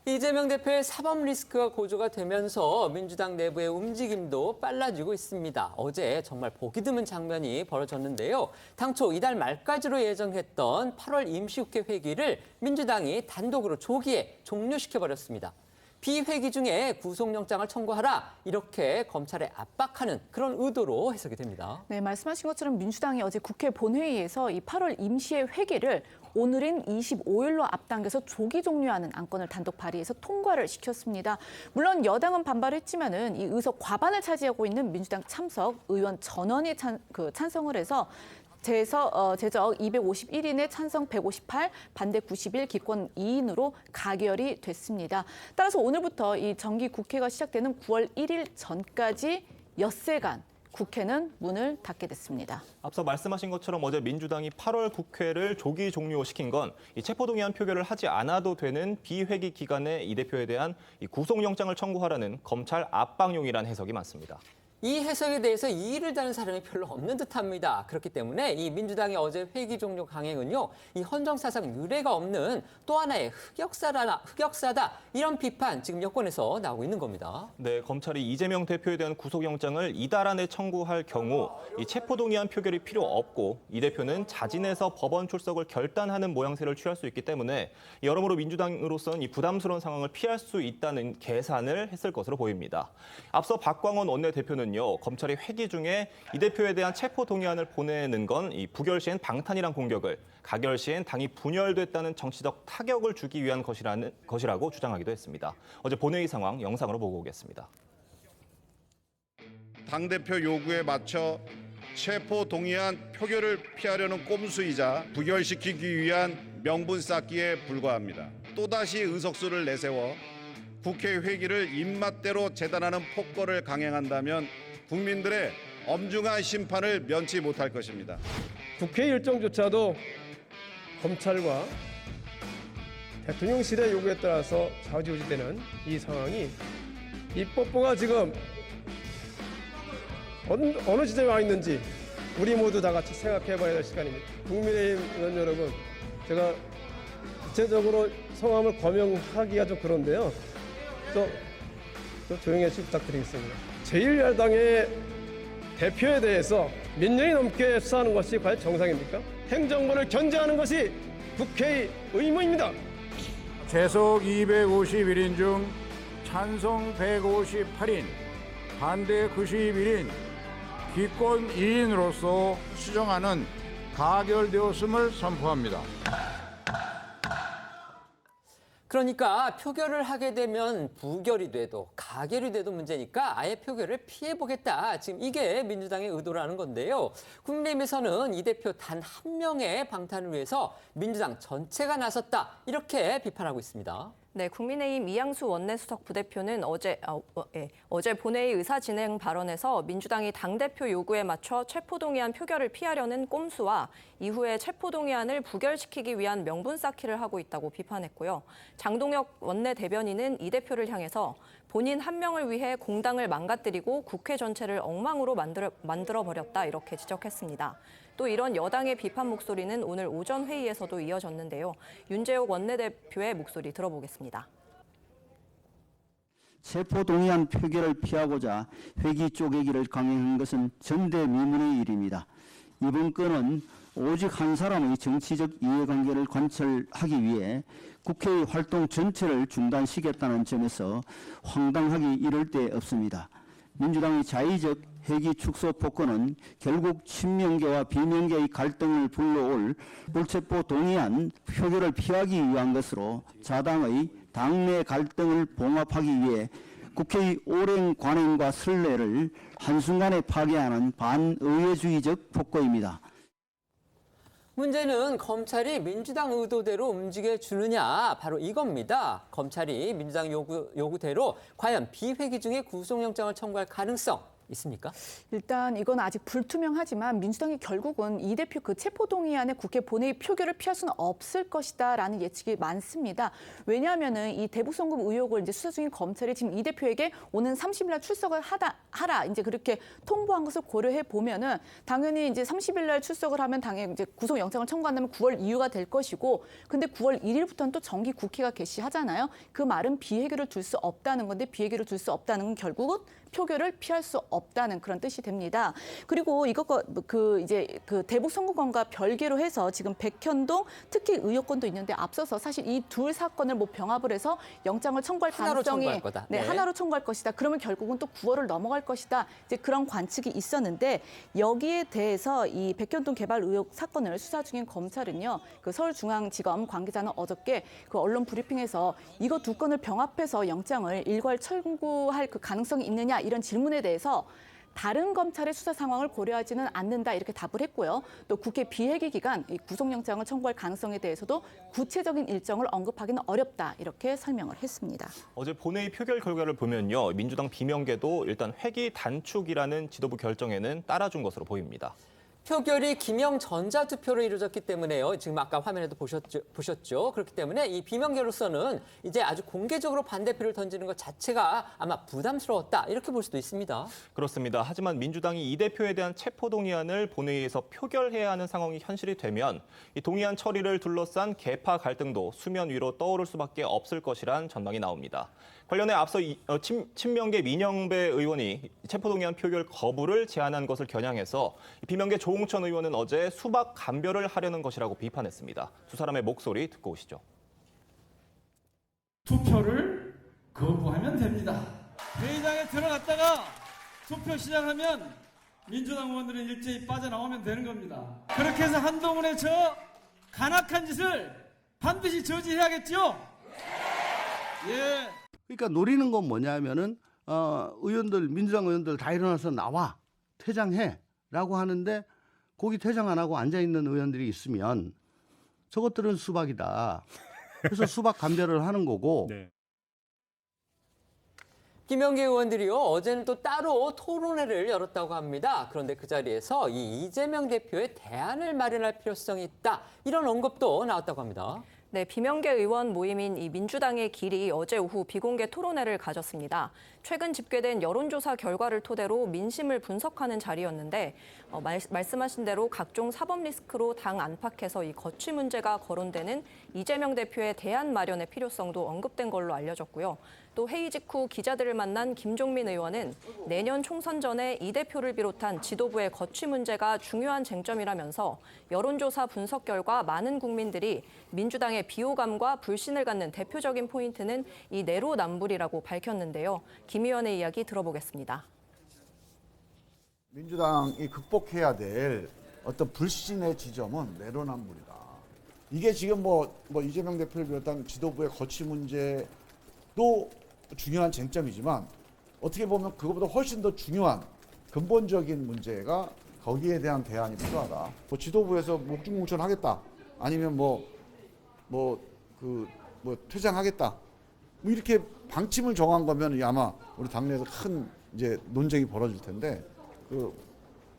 이재명 대표의 사법 리스크가 고조가 되면서 민주당 내부의 움직임도 빨라지고 있습니다. 어제 정말 보기 드문 장면이 벌어졌는데요. 당초 이달 말까지로 예정했던 8월 임시국회 회기를 민주당이 단독으로 조기에 종료시켜버렸습니다. 비회기 중에 구속영장을 청구하라 이렇게 검찰에 압박하는 그런 의도로 해석이 됩니다. 네, 말씀하신 것처럼 민주당이 어제 국회 본회의에서 이 8월 임시의 회기를 오늘인 25일로 앞당겨서 조기 종료하는 안건을 단독 발의해서 통과를 시켰습니다. 물론 여당은 반발했지만은 이 의석 과반을 차지하고 있는 민주당 참석 의원 전원이 찬성을 해서 제적 251인의 찬성 158, 반대 91, 기권 2인으로 가결이 됐습니다. 따라서 오늘부터 이 정기 국회가 시작되는 9월 1일 전까지 엿새간 국회는 문을 닫게 됐습니다. 앞서 말씀하신 것처럼 어제 민주당이 8월 국회를 조기 종료시킨 건 이 체포동의안 표결을 하지 않아도 되는 비회기 기간에 이 대표에 대한 이 구속영장을 청구하라는 검찰 압박용이란 해석이 많습니다. 이 해석에 대해서 이의를 다는 사람이 별로 없는 듯합니다. 그렇기 때문에 이 민주당의 어제 회기 종료 강행은요, 이 헌정사상 유례가 없는 또 하나의 흑역사다 이런 비판 지금 여권에서 나오고 있는 겁니다. 네, 검찰이 이재명 대표에 대한 구속영장을 이달 안에 청구할 경우 이 체포동의안 표결이 필요 없고 이 대표는 자진해서 법원 출석을 결단하는 모양새를 취할 수 있기 때문에 여러모로 민주당으로서는 이 부담스러운 상황을 피할 수 있다는 계산을 했을 것으로 보입니다. 앞서 박광원 원내대표는 검찰이 회기 중에 이 대표에 대한 체포 동의안을 보내는 건 이 부결 시엔 방탄이란 공격을, 가결 시엔 당이 분열됐다는 정치적 타격을 주기 위한 것이라고 주장하기도 했습니다. 어제 본회의 상황 영상으로 보고 오겠습니다. 당대표 요구에 맞춰 체포 동의안 표결을 피하려는 꼼수이자 부결시키기 위한 명분 쌓기에 불과합니다. 또다시 의석수를 내세워 국회 회기를 입맛대로 재단하는 폭거를 강행한다면 국민들의 엄중한 심판을 면치 못할 것입니다. 국회 일정조차도 검찰과 대통령실의 요구에 따라서 좌지우지되는 이 상황이 입법부가 지금 어느 지점에 와 있는지 우리 모두 다 같이 생각해봐야 될 시간입니다. 국민의힘 의원 여러분, 제가 구체적으로 성함을 거명하기가 좀 그런데요. 좀 조용히 해주시기 부탁드리겠습니다. 제1야당의 대표에 대해서 몇 년이 넘게 수사하는 것이 과연 정상입니까? 행정부를 견제하는 것이 국회의 의무입니다. 재석 251인 중 찬성 158인, 반대 91인, 기권 2인으로서 수정안은 가결되었음을 선포합니다. 그러니까 표결을 하게 되면 부결이 돼도 가결이 돼도 문제니까 아예 표결을 피해보겠다. 지금 이게 민주당의 의도라는 건데요. 국민의힘에서는 이 대표 단 한 명의 방탄을 위해서 민주당 전체가 나섰다. 이렇게 비판하고 있습니다. 네, 국민의힘 이양수 원내수석 부대표는 어제 본회의 의사진행 발언에서 민주당이 당대표 요구에 맞춰 체포동의안 표결을 피하려는 꼼수와 이후에 체포동의안을 부결시키기 위한 명분 쌓기를 하고 있다고 비판했고요. 장동혁 원내대변인은 이 대표를 향해서 본인 한 명을 위해 공당을 망가뜨리고 국회 전체를 엉망으로 만들어버렸다 이렇게 지적했습니다. 또 이런 여당의 비판 목소리는 오늘 오전 회의에서도 이어졌는데요. 윤재옥 원내대표의 목소리 들어보겠습니다. 체포동의안 표결을 피하고자 회기 쪼개기를 강행한 것은 전대미문의 일입니다. 이번 건은 오직 한 사람의 정치적 이해관계를 관철하기 위해 국회의 활동 전체를 중단시켰다는 점에서 황당하기 이를 데 없습니다. 민주당의 자의적 회기 축소 폭거는 결국 친명계와 비명계의 갈등을 불러올 불체포 동의안 표결을 피하기 위한 것으로 자당의 당내 갈등을 봉합하기 위해 국회의 오랜 관행과 선례를 한순간에 파괴하는 반의회주의적 폭거입니다. 문제는 검찰이 민주당 의도대로 움직여주느냐 바로 이겁니다. 검찰이 민주당 요구대로 과연 비회기 중에 구속영장을 청구할 가능성 있습니까? 일단 이건 아직 불투명하지만 민주당이 결국은 이 대표 그 체포동의안의 국회 본회의 표결을 피할 수는 없을 것이다라는 예측이 많습니다. 왜냐하면은 이 대북송금 의혹을 이제 수사 중인 검찰이 지금 이 대표에게 오는 30일 날 출석을 하라 이제 그렇게 통보한 것을 고려해 보면은 당연히 이제 30일 날 출석을 하면 당연히 이제 구속영장을 청구한다면 9월 이후가 될 것이고, 근데 9월 1일부터는 또 정기 국회가 개시하잖아요. 그 말은 비회기를 둘 수 없다는 건데, 비회기를 둘 수 없다는 건 결국은 표결을 피할 수 없다는 그런 뜻이 됩니다. 그리고 이것과 이제 대북 선거권과 별개로 해서 지금 백현동 특혜 의혹권도 있는데, 앞서서 사실 이 둘 사건을 뭐 병합을 해서 영장을 청구할 하나로 가능성이 청구할 거다. 네, 네. 하나로 청구할 것이다. 그러면 결국은 또 9월을 넘어갈 것이다. 이제 그런 관측이 있었는데, 여기에 대해서 이 백현동 개발 의혹 사건을 수사 중인 검찰은요, 그 서울중앙지검 관계자는 어저께 그 언론 브리핑에서 이거 두 건을 병합해서 영장을 일괄 청구할 그 가능성이 있느냐 이런 질문에 대해서 다른 검찰의 수사 상황을 고려하지는 않는다 이렇게 답을 했고요. 또 국회 비회기 기간 이 구속영장을 청구할 가능성에 대해서도 구체적인 일정을 언급하기는 어렵다 이렇게 설명을 했습니다. 어제 본회의 표결 결과를 보면요. 민주당 비명계도 일단 회기 단축이라는 지도부 결정에는 따라준 것으로 보입니다. 표결이 기명 전자투표로 이루어졌기 때문에요. 지금 아까 화면에도 보셨죠. 그렇기 때문에 이 비명계로서는 이제 아주 공개적으로 반대표를 던지는 것 자체가 아마 부담스러웠다 이렇게 볼 수도 있습니다. 그렇습니다. 하지만 민주당이 이 대표에 대한 체포동의안을 본회의에서 표결해야 하는 상황이 현실이 되면 이 동의안 처리를 둘러싼 계파 갈등도 수면 위로 떠오를 수밖에 없을 것이란 전망이 나옵니다. 관련해 앞서 친명계 민영배 의원이 체포동의안 표결 거부를 제안한 것을 겨냥해서 비명계 조홍천 의원은 어제 수박 감별을 하려는 것이라고 비판했습니다. 두 사람의 목소리 듣고 오시죠. 투표를 거부하면 됩니다. 회의장에 들어갔다가 투표 시작하면 민주당 의원들은 일제히 빠져나오면 되는 겁니다. 그렇게 해서 한동훈의 저 간악한 짓을 반드시 저지해야겠죠? 예. 그러니까 노리는 건 뭐냐면은 의원들 민주당 의원들 다 일어나서 나와 퇴장해라고 하는데 거기 퇴장 안 하고 앉아 있는 의원들이 있으면 저것들은 수박이다. 그래서 수박 감별을 하는 거고. 네. 김영계 의원들이요, 어제는 또 따로 토론회를 열었다고 합니다. 그런데 그 자리에서 이 이재명 대표의 대안을 마련할 필요성이 있다 이런 언급도 나왔다고 합니다. 네, 비명계 의원 모임인 이 민주당의 길이 어제 오후 비공개 토론회를 가졌습니다. 최근 집계된 여론조사 결과를 토대로 민심을 분석하는 자리였는데 말씀하신 대로 각종 사법 리스크로 당 안팎에서 이 거취 문제가 거론되는 이재명 대표의 대안 마련의 필요성도 언급된 걸로 알려졌고요. 또 회의 직후 기자들을 만난 김종민 의원은 내년 총선 전에 이 대표를 비롯한 지도부의 거취 문제가 중요한 쟁점이라면서 여론조사 분석 결과 많은 국민들이 민주당의 비호감과 불신을 갖는 대표적인 포인트는 이 내로남불이라고 밝혔는데요. 김 의원의 이야기 들어보겠습니다. 민주당이 극복해야 될 어떤 불신의 지점은 내로남불이다. 이게 지금 뭐 이재명 대표를 비롯한 지도부의 거취 문제도 중요한 쟁점이지만 어떻게 보면 그것보다 훨씬 더 중요한 근본적인 문제가 거기에 대한 대안이 필요하다. 뭐 지도부에서 목중공천하겠다. 아니면 퇴장하겠다. 뭐 이렇게 방침을 정한 거면 아마 우리 당내에서 큰 이제 논쟁이 벌어질 텐데 그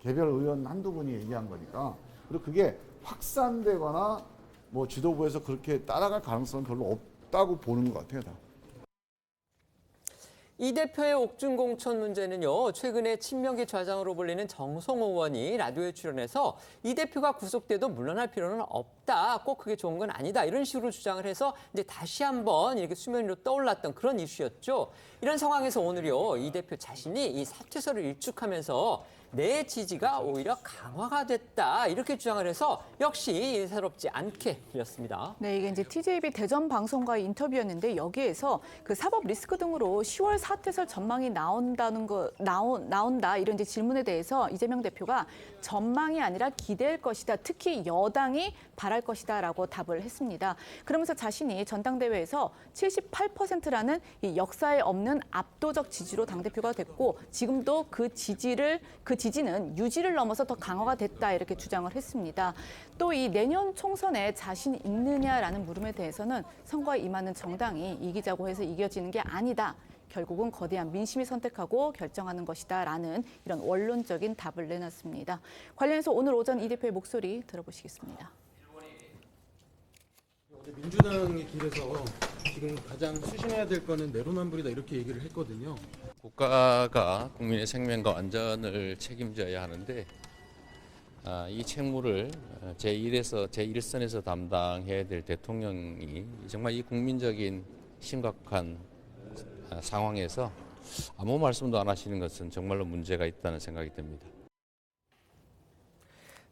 개별 의원 한두 분이 얘기한 거니까 그리고 그게 확산되거나 뭐 지도부에서 그렇게 따라갈 가능성은 별로 없다고 보는 것 같아요. 다. 이 대표의 옥중공천 문제는요, 최근에 친명계 좌장으로 불리는 정성호 의원이 라디오에 출연해서 이 대표가 구속돼도 물러날 필요는 없다, 꼭 그게 좋은 건 아니다 이런 식으로 주장을 해서 이제 다시 한번 이렇게 수면 위로 떠올랐던 그런 이슈였죠. 이런 상황에서 오늘요, 이 대표 자신이 이 사퇴서를 일축하면서 내 지지가 오히려 강화가 됐다 이렇게 주장을 해서 역시 예사롭지 않게 들렸습니다. 네, 이게 이제 TJB 대전 방송과의 인터뷰였는데 여기에서 그 사법 리스크 등으로 10월 사퇴설 전망이 나온다 이런 이제 질문에 대해서 이재명 대표가 전망이 아니라 기대일 것이다. 특히 여당이 바랄 것이다라고 답을 했습니다. 그러면서 자신이 전당대회에서 78%라는 이 역사에 없는 압도적 지지로 당대표가 됐고 지금도 그 지지는 유지를 넘어서 더 강화가 됐다 이렇게 주장을 했습니다. 또 이 내년 총선에 자신 있느냐라는 물음에 대해서는 선거에 임하는 정당이 이기자고 해서 이겨지는 게 아니다. 결국은 거대한 민심이 선택하고 결정하는 것이다라는 이런 원론적인 답을 내놨습니다. 관련해서 오늘 오전 이 대표의 목소리 들어보시겠습니다. 민주당의 길에서 지금 가장 추진해야 될 거는 내로남불이다 이렇게 얘기를 했거든요. 국가가 국민의 생명과 안전을 책임져야 하는데 이 책무를 제1에서 제1선에서 담당해야 될 대통령이 정말 이 국민적인 심각한 상황에서 아무 말씀도 안 하시는 것은 정말로 문제가 있다는 생각이 듭니다.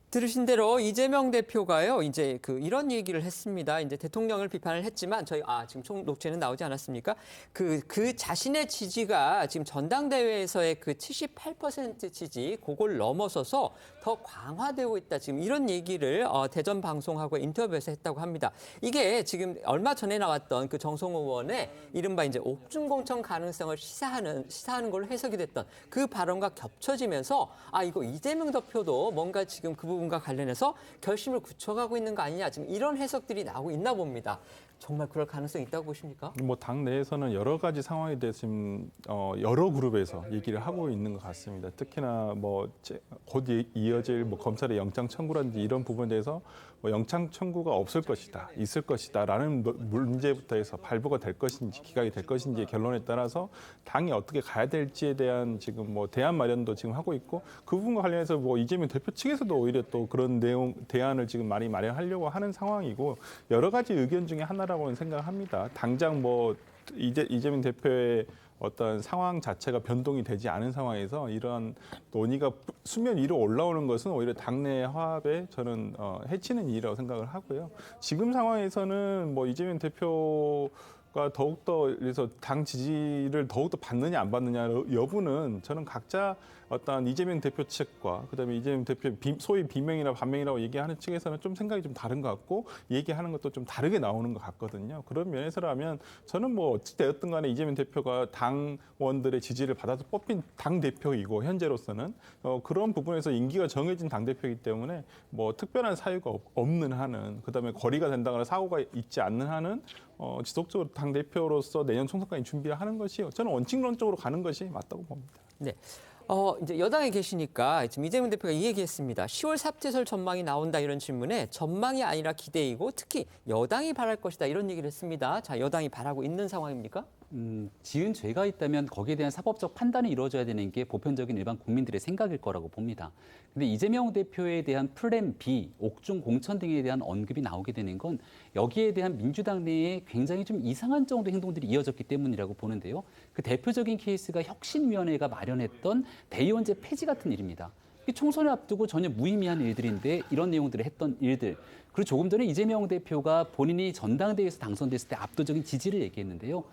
들으신 대로 이재명 대표가요, 이제 이런 얘기를 했습니다. 이제 대통령을 비판을 했지만 지금 총 녹취는 나오지 않았습니까? 그 자신의 지지가 지금 전당대회에서의 그 78% 지지, 그걸 넘어서서 더 강화되고 있다. 지금 이런 얘기를 대전 방송하고 인터뷰에서 했다고 합니다. 이게 지금 얼마 전에 나왔던 그 정성호 의원의 이른바 이제 옥중공천 가능성을 시사하는 걸로 해석이 됐던 그 발언과 겹쳐지면서 이거 이재명 대표도 뭔가 지금 그 부분과 관련해서 결심을 굳혀가고 있는 거 아니냐, 지금 이런 해석들이 나오고 있나 봅니다. 정말 그럴 가능성이 있다고 보십니까? 뭐 당 내에서는 여러 가지 상황에 대해서 지금 여러 그룹에서 얘기를 하고 있는 것 같습니다. 특히나 뭐 곧 이어질 뭐 검찰의 영장 청구라든지 이런 부분에 대해서 뭐 영장 청구가 없을 것이다, 있을 것이다라는 문제부터 해서 발부가 될 것인지 기각이 될 것인지의 결론에 따라서 당이 어떻게 가야 될지에 대한 지금 뭐 대안 마련도 지금 하고 있고, 그 부분과 관련해서 뭐 이재명 대표 측에서도 오히려 또 그런 대안을 지금 많이 마련하려고 하는 상황이고, 여러 가지 의견 중에 하나라고는 생각합니다. 당장 뭐 이재명 대표의 어떤 상황 자체가 변동이 되지 않은 상황에서 이런 논의가 수면 위로 올라오는 것은 오히려 당내 화합에 저는 해치는 일이라고 생각을 하고요. 지금 상황에서는 뭐 이재명 대표가 더욱더 그래서 당 지지를 더욱더 받느냐 안 받느냐 여부는 저는 각자 어떤 이재명 대표 측과 그다음에 이재명 대표 소위 비명이나 반명이라고 얘기하는 측에서는 좀 생각이 좀 다른 것 같고, 얘기하는 것도 좀 다르게 나오는 것 같거든요. 그런 면에서라면 저는 뭐 어찌 되었든 간에 이재명 대표가 당원들의 지지를 받아서 뽑힌 당 대표이고, 현재로서는 그런 부분에서 임기가 정해진 당 대표이기 때문에 뭐 특별한 사유가 없는 한은, 그다음에 거리가 된다거나 사고가 있지 않는 한은 지속적으로 당 대표로서 내년 총선까지 준비를 하는 것이 저는 원칙론적으로 가는 것이 맞다고 봅니다. 네. 이제 여당에 계시니까 지금 이재명 대표가 이 얘기했습니다. 10월 삽제설 전망이 나온다, 이런 질문에 전망이 아니라 기대이고 특히 여당이 바랄 것이다, 이런 얘기를 했습니다. 자, 여당이 바라고 있는 상황입니까? 지은 죄가 있다면 거기에 대한 사법적 판단이 이루어져야 되는 게 보편적인 일반 국민들의 생각일 거라고 봅니다. 근데 이재명 대표에 대한 플랜 B, 옥중 공천 등에 대한 언급이 나오게 되는 건 여기에 대한 민주당 내에 굉장히 좀 이상한 정도의 행동들이 이어졌기 때문이라고 보는데요. 그 대표적인 케이스가 혁신위원회가 마련했던 대의원제 폐지 같은 일입니다. 총선을 앞두고 전혀 무의미한 일들인데 이런 내용들을 했던 일들. 그리고 조금 전에 이재명 대표가 본인이 전당대회에서 당선됐을 때 압도적인 지지를 얘기했는데요.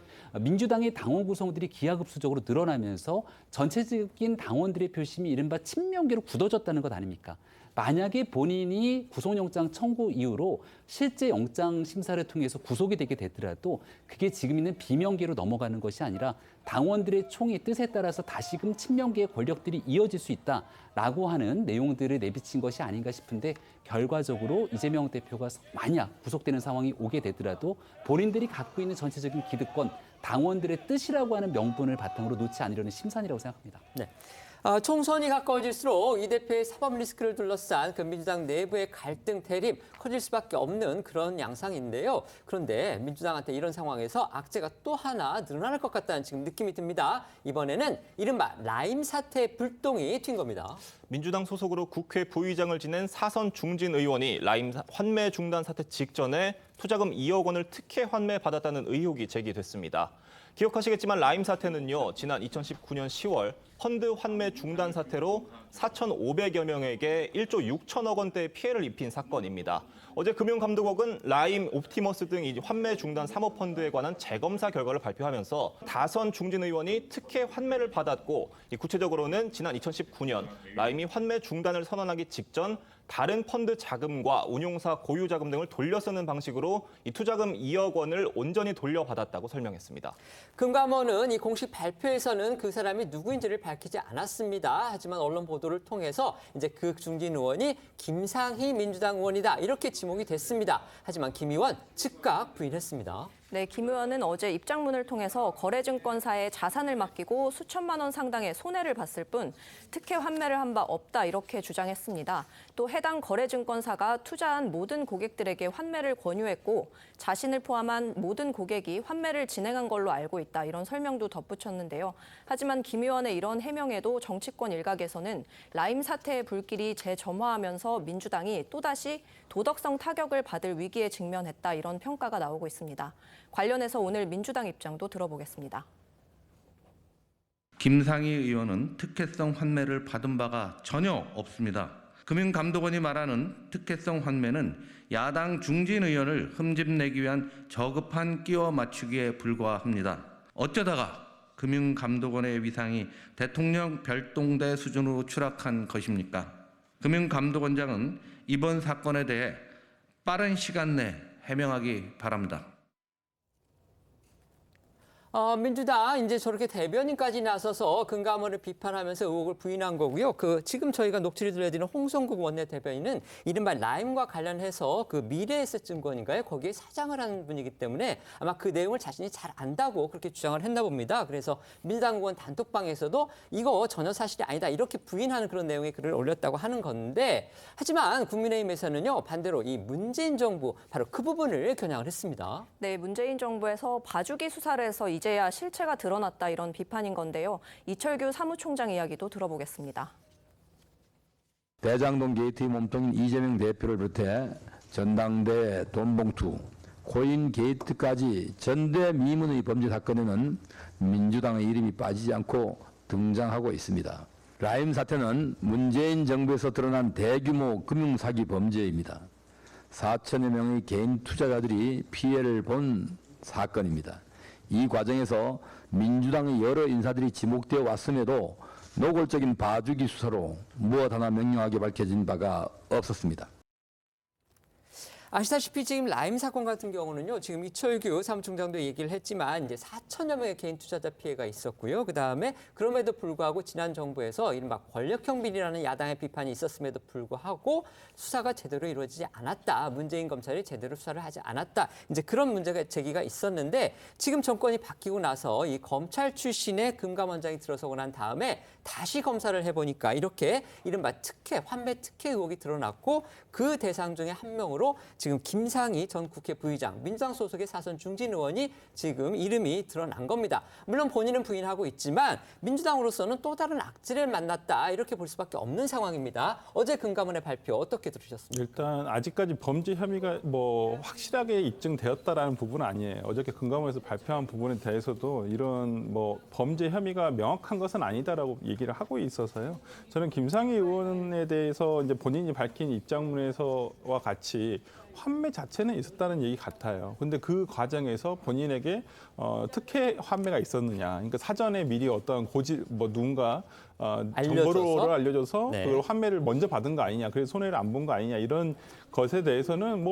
민주당의 당원 구성들이 기하급수적으로 늘어나면서 전체적인 당원들의 표심이 이른바 친명계로 굳어졌다는 것 아닙니까? 만약에 본인이 구속영장 청구 이후로 실제 영장 심사를 통해서 구속이 되게 되더라도 그게 지금 있는 비명계로 넘어가는 것이 아니라 당원들의 총의 뜻에 따라서 다시금 친명계의 권력들이 이어질 수 있다라고 하는 내용들을 내비친 것이 아닌가 싶은데, 결과적으로 이재명 대표가 만약 구속되는 상황이 오게 되더라도 본인들이 갖고 있는 전체적인 기득권, 당원들의 뜻이라고 하는 명분을 바탕으로 놓지 않으려는 심산이라고 생각합니다. 네. 총선이 가까워질수록 이 대표의 사법 리스크를 둘러싼 그 민주당 내부의 갈등, 대립 커질 수밖에 없는 그런 양상인데요. 그런데 민주당한테 이런 상황에서 악재가 또 하나 늘어날 것 같다는 지금 느낌이 듭니다. 이번에는 이른바 라임 사태 불똥이 튄 겁니다. 민주당 소속으로 국회 부의장을 지낸 사선 중진 의원이 라임 환매 중단 사태 직전에 투자금 2억 원을 특혜 환매받았다는 의혹이 제기됐습니다. 기억하시겠지만 라임 사태는요, 지난 2019년 10월 펀드 환매 중단 사태로 4,500여 명에게 1조 6천억 원대의 피해를 입힌 사건입니다. 어제 금융감독원은 라임, 옵티머스 등 이 환매 중단 사모펀드에 관한 재검사 결과를 발표하면서 다선 중진 의원이 특혜 환매를 받았고, 구체적으로는 지난 2019년 라임이 환매 중단을 선언하기 직전 다른 펀드 자금과 운용사 고유 자금 등을 돌려 쓰는 방식으로 이 투자금 2억 원을 온전히 돌려받았다고 설명했습니다. 금감원은 이 공식 발표에서는 그 사람이 누구인지를 밝히지 않았습니다. 하지만 언론 보도를 통해서 이제 그 중진 의원이 김상희 민주당 의원이다, 이렇게 지목이 됐습니다. 하지만 김 의원 즉각 부인했습니다. 네, 김 의원은 어제 입장문을 통해서 거래증권사에 자산을 맡기고 수천만 원 상당의 손해를 봤을 뿐 특혜 환매를 한 바 없다 이렇게 주장했습니다. 또 해당 거래증권사가 투자한 모든 고객들에게 환매를 권유했고 자신을 포함한 모든 고객이 환매를 진행한 걸로 알고 있다 이런 설명도 덧붙였는데요. 하지만 김 의원의 이런 해명에도 정치권 일각에서는 라임 사태의 불길이 재점화하면서 민주당이 또다시 도덕성 타격을 받을 위기에 직면했다 이런 평가가 나오고 있습니다. 관련해서 오늘 민주당 입장도 들어보겠습니다. 김상희 의원은 특혜성 환매를 받은 바가 전혀 없습니다. 금융감독원이 말하는 특혜성 환매는 야당 중진 의원을 흠집내기 위한 저급한 끼워 맞추기에 불과합니다. 어쩌다가 금융감독원의 위상이 대통령 별동대 수준으로 추락한 것입니까? 금융감독원장은 이번 사건에 대해 빠른 시간 내 해명하기 바랍니다. 민주당 이제 저렇게 대변인까지 나서서 금감원을 비판하면서 의혹을 부인한 거고요. 지금 저희가 녹취를 들려드리는 홍성국 원내대변인은 이른바 라임과 관련해서 미래에셋증권인가요? 거기에 사장을 하는 분이기 때문에 아마 그 내용을 자신이 잘 안다고 그렇게 주장을 했나 봅니다. 그래서 민주당 의원 단톡방에서도 이거 전혀 사실이 아니다 이렇게 부인하는 그런 내용의 글을 올렸다고 하는 건데 하지만 국민의힘에서는요 반대로 이 문재인 정부 바로 그 부분을 겨냥을 했습니다. 네, 문재인 정부에서 봐주기 수사를 해서 이제야 실체가 드러났다 이런 비판인 건데요. 이철규 사무총장 이야기도 들어보겠습니다. 대장동 게이트의 몸통인 이재명 대표를 비롯해 전당대 돈봉투, 코인 게이트까지 전대미문의 범죄 사건에는 민주당의 이름이 빠지지 않고 등장하고 있습니다. 라임 사태는 문재인 정부에서 드러난 대규모 금융사기 범죄입니다. 4천여 명의 개인 투자자들이 피해를 본 사건입니다. 이 과정에서 민주당의 여러 인사들이 지목되어 왔음에도 노골적인 봐주기 수사로 무엇 하나 명료하게 밝혀진 바가 없었습니다. 아시다시피 지금 라임 사건 같은 경우는요. 지금 이철규 사무총장도 얘기를 했지만 이제 4천여 명의 개인 투자자 피해가 있었고요. 그다음에 그럼에도 불구하고 지난 정부에서 이른바 권력형 비리라는 야당의 비판이 있었음에도 불구하고 수사가 제대로 이루어지지 않았다. 문재인 검찰이 제대로 수사를 하지 않았다. 이제 그런 문제가 제기가 있었는데 지금 정권이 바뀌고 나서 이 검찰 출신의 금감원장이 들어서고 난 다음에 다시 검사를 해보니까 이렇게 이른바 특혜, 환매 특혜 의혹이 드러났고 그 대상 중에 한 명으로 지금 김상희 전 국회 부의장, 민주당 소속의 사선 중진 의원이 지금 이름이 드러난 겁니다. 물론 본인은 부인하고 있지만 민주당으로서는 또 다른 악질을 만났다 이렇게 볼 수밖에 없는 상황입니다. 어제 금감원의 발표 어떻게 들으셨습니까? 일단 아직까지 범죄 혐의가 확실하게 입증되었다라는 부분은 아니에요. 어저께 금감원에서 발표한 부분에 대해서도 이런 범죄 혐의가 명확한 것은 아니다라고 얘기를 하고 있어서요. 저는 김상희 의원에 대해서 이제 본인이 밝힌 입장문에서와 같이 환매 자체는 있었다는 얘기 같아요. 근데 그 과정에서 본인에게 특혜 환매가 있었느냐. 그러니까 사전에 미리 어떤 누군가 정보를 알려줘서 네. 그걸 환매를 먼저 받은 거 아니냐. 그래서 손해를 안 본 거 아니냐. 이런 것에 대해서는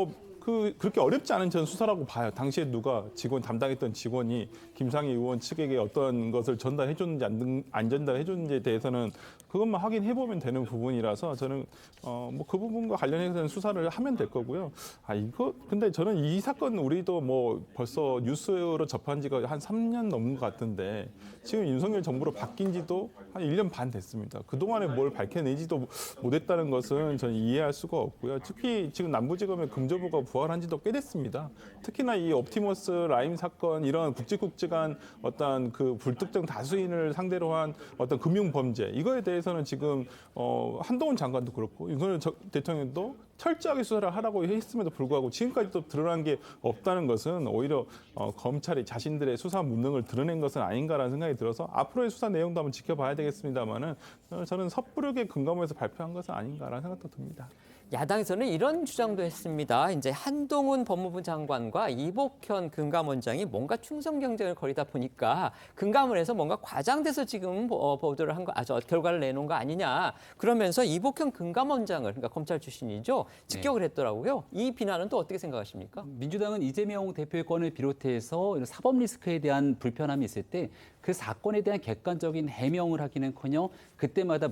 그렇게 어렵지 않은 전 수사라고 봐요. 당시에 누가 담당했던 직원이 김상희 의원 측에게 어떤 것을 전달해줬는지 안 전달해줬는지에 대해서는 그것만 확인해보면 되는 부분이라서 저는 그 부분과 관련해서는 수사를 하면 될 거고요. 근데 저는 이 사건 우리도 벌써 뉴스로 접한 지가 한 3년 넘은 것 같은데 지금 윤석열 정부로 바뀐 지도 한 1년 반 됐습니다. 그동안에 뭘 밝혀내지도 못했다는 것은 저는 이해할 수가 없고요. 특히 지금 남부지검의 금조부가 부활한 지도 꽤 됐습니다. 특히나 이 옵티머스 라임 사건 이런 굵직굵직한 어떤 그 불특정 다수인을 상대로 한 어떤 금융 범죄 이거에 대해서는 지금 한동훈 장관도 그렇고 윤석열 대통령도 철저하게 수사를 하라고 했음에도 불구하고 지금까지도 드러난 게 없다는 것은 오히려 검찰이 자신들의 수사 무능을 드러낸 것은 아닌가라는 생각이 들어서 앞으로의 수사 내용도 한번 지켜봐야 되겠습니다만은 저는 섣부르게 금감원에서 발표한 것은 아닌가라는 생각도 듭니다. 야당에서는 이런 주장도 했습니다. 이제 한동훈 법무부 장관과 이복현 금감원장이 뭔가 충성 경쟁을 벌이다 보니까 금감원에서 뭔가 과장돼서 지금 보도를 결과를 내놓은 거 아니냐. 그러면서 이복현 금감원장을, 그러니까 검찰 출신이죠. 직격을 했더라고요. 이 비난은 또 어떻게 생각하십니까? 민주당은 이재명 대표의 건을 비롯해서 이런 사법 리스크에 대한 불편함이 있을 때 그 사건에 대한 객관적인 해명을 하기는커녕 그때마다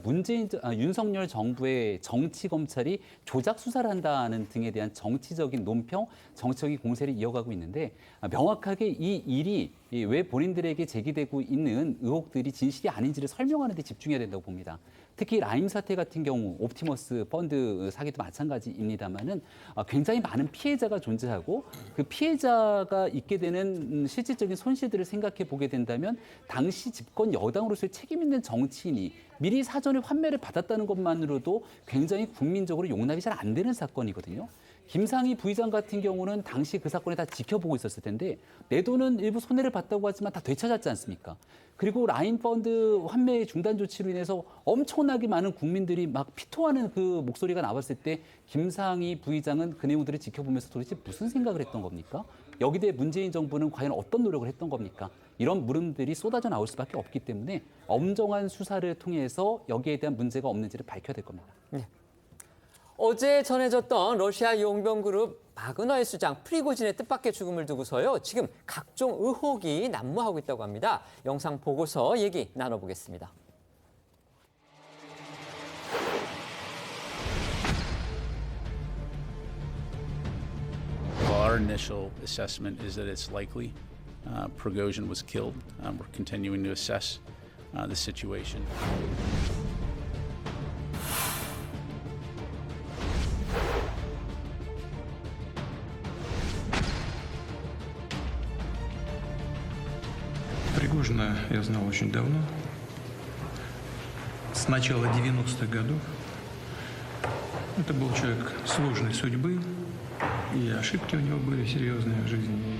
윤석열 정부의 정치 검찰이 조작 수사를 한다는 등에 대한 정치적인 논평, 정치적인 공세를 이어가고 있는데 명확하게 이 일이 왜 본인들에게 제기되고 있는 의혹들이 진실이 아닌지를 설명하는 데 집중해야 된다고 봅니다. 특히 라임 사태 같은 경우 옵티머스 펀드 사기도 마찬가지입니다만은 굉장히 많은 피해자가 존재하고 그 피해자가 있게 되는 실질적인 손실들을 생각해 보게 된다면 당시 집권 여당으로서의 책임 있는 정치인이 미리 사전에 환매를 받았다는 것만으로도 굉장히 국민적으로 용납이 잘 안 되는 사건이거든요. 김상희 부의장 같은 경우는 당시 그 사건을 다 지켜보고 있었을 텐데 내 돈은 일부 손해를 봤다고 하지만 다 되찾았지 않습니까? 그리고 라인 펀드 환매 중단 조치로 인해서 엄청나게 많은 국민들이 막 피토하는 그 목소리가 나왔을 때 김상희 부의장은 그 내용들을 지켜보면서 도대체 무슨 생각을 했던 겁니까? 여기에 대해 문재인 정부는 과연 어떤 노력을 했던 겁니까? 이런 물음들이 쏟아져 나올 수밖에 없기 때문에 엄정한 수사를 통해서 여기에 대한 문제가 없는지를 밝혀야 될 겁니다. 네. 어제 전해졌던 러시아 용병그룹 바그너의 수장 프리고진의 뜻밖의 죽음을 두고서요. 지금 각종 의혹이 난무하고 있다고 합니다. 영상 보고서 얘기 나눠보겠습니다. Well, our initial assessment is that it's likely Prigozhin was killed. We're continuing to assess the situation. Пригожина я знал очень давно, с начала 90-х годов. Это был человек сложной судьбы, и ошибки у него были серьезные в жизни.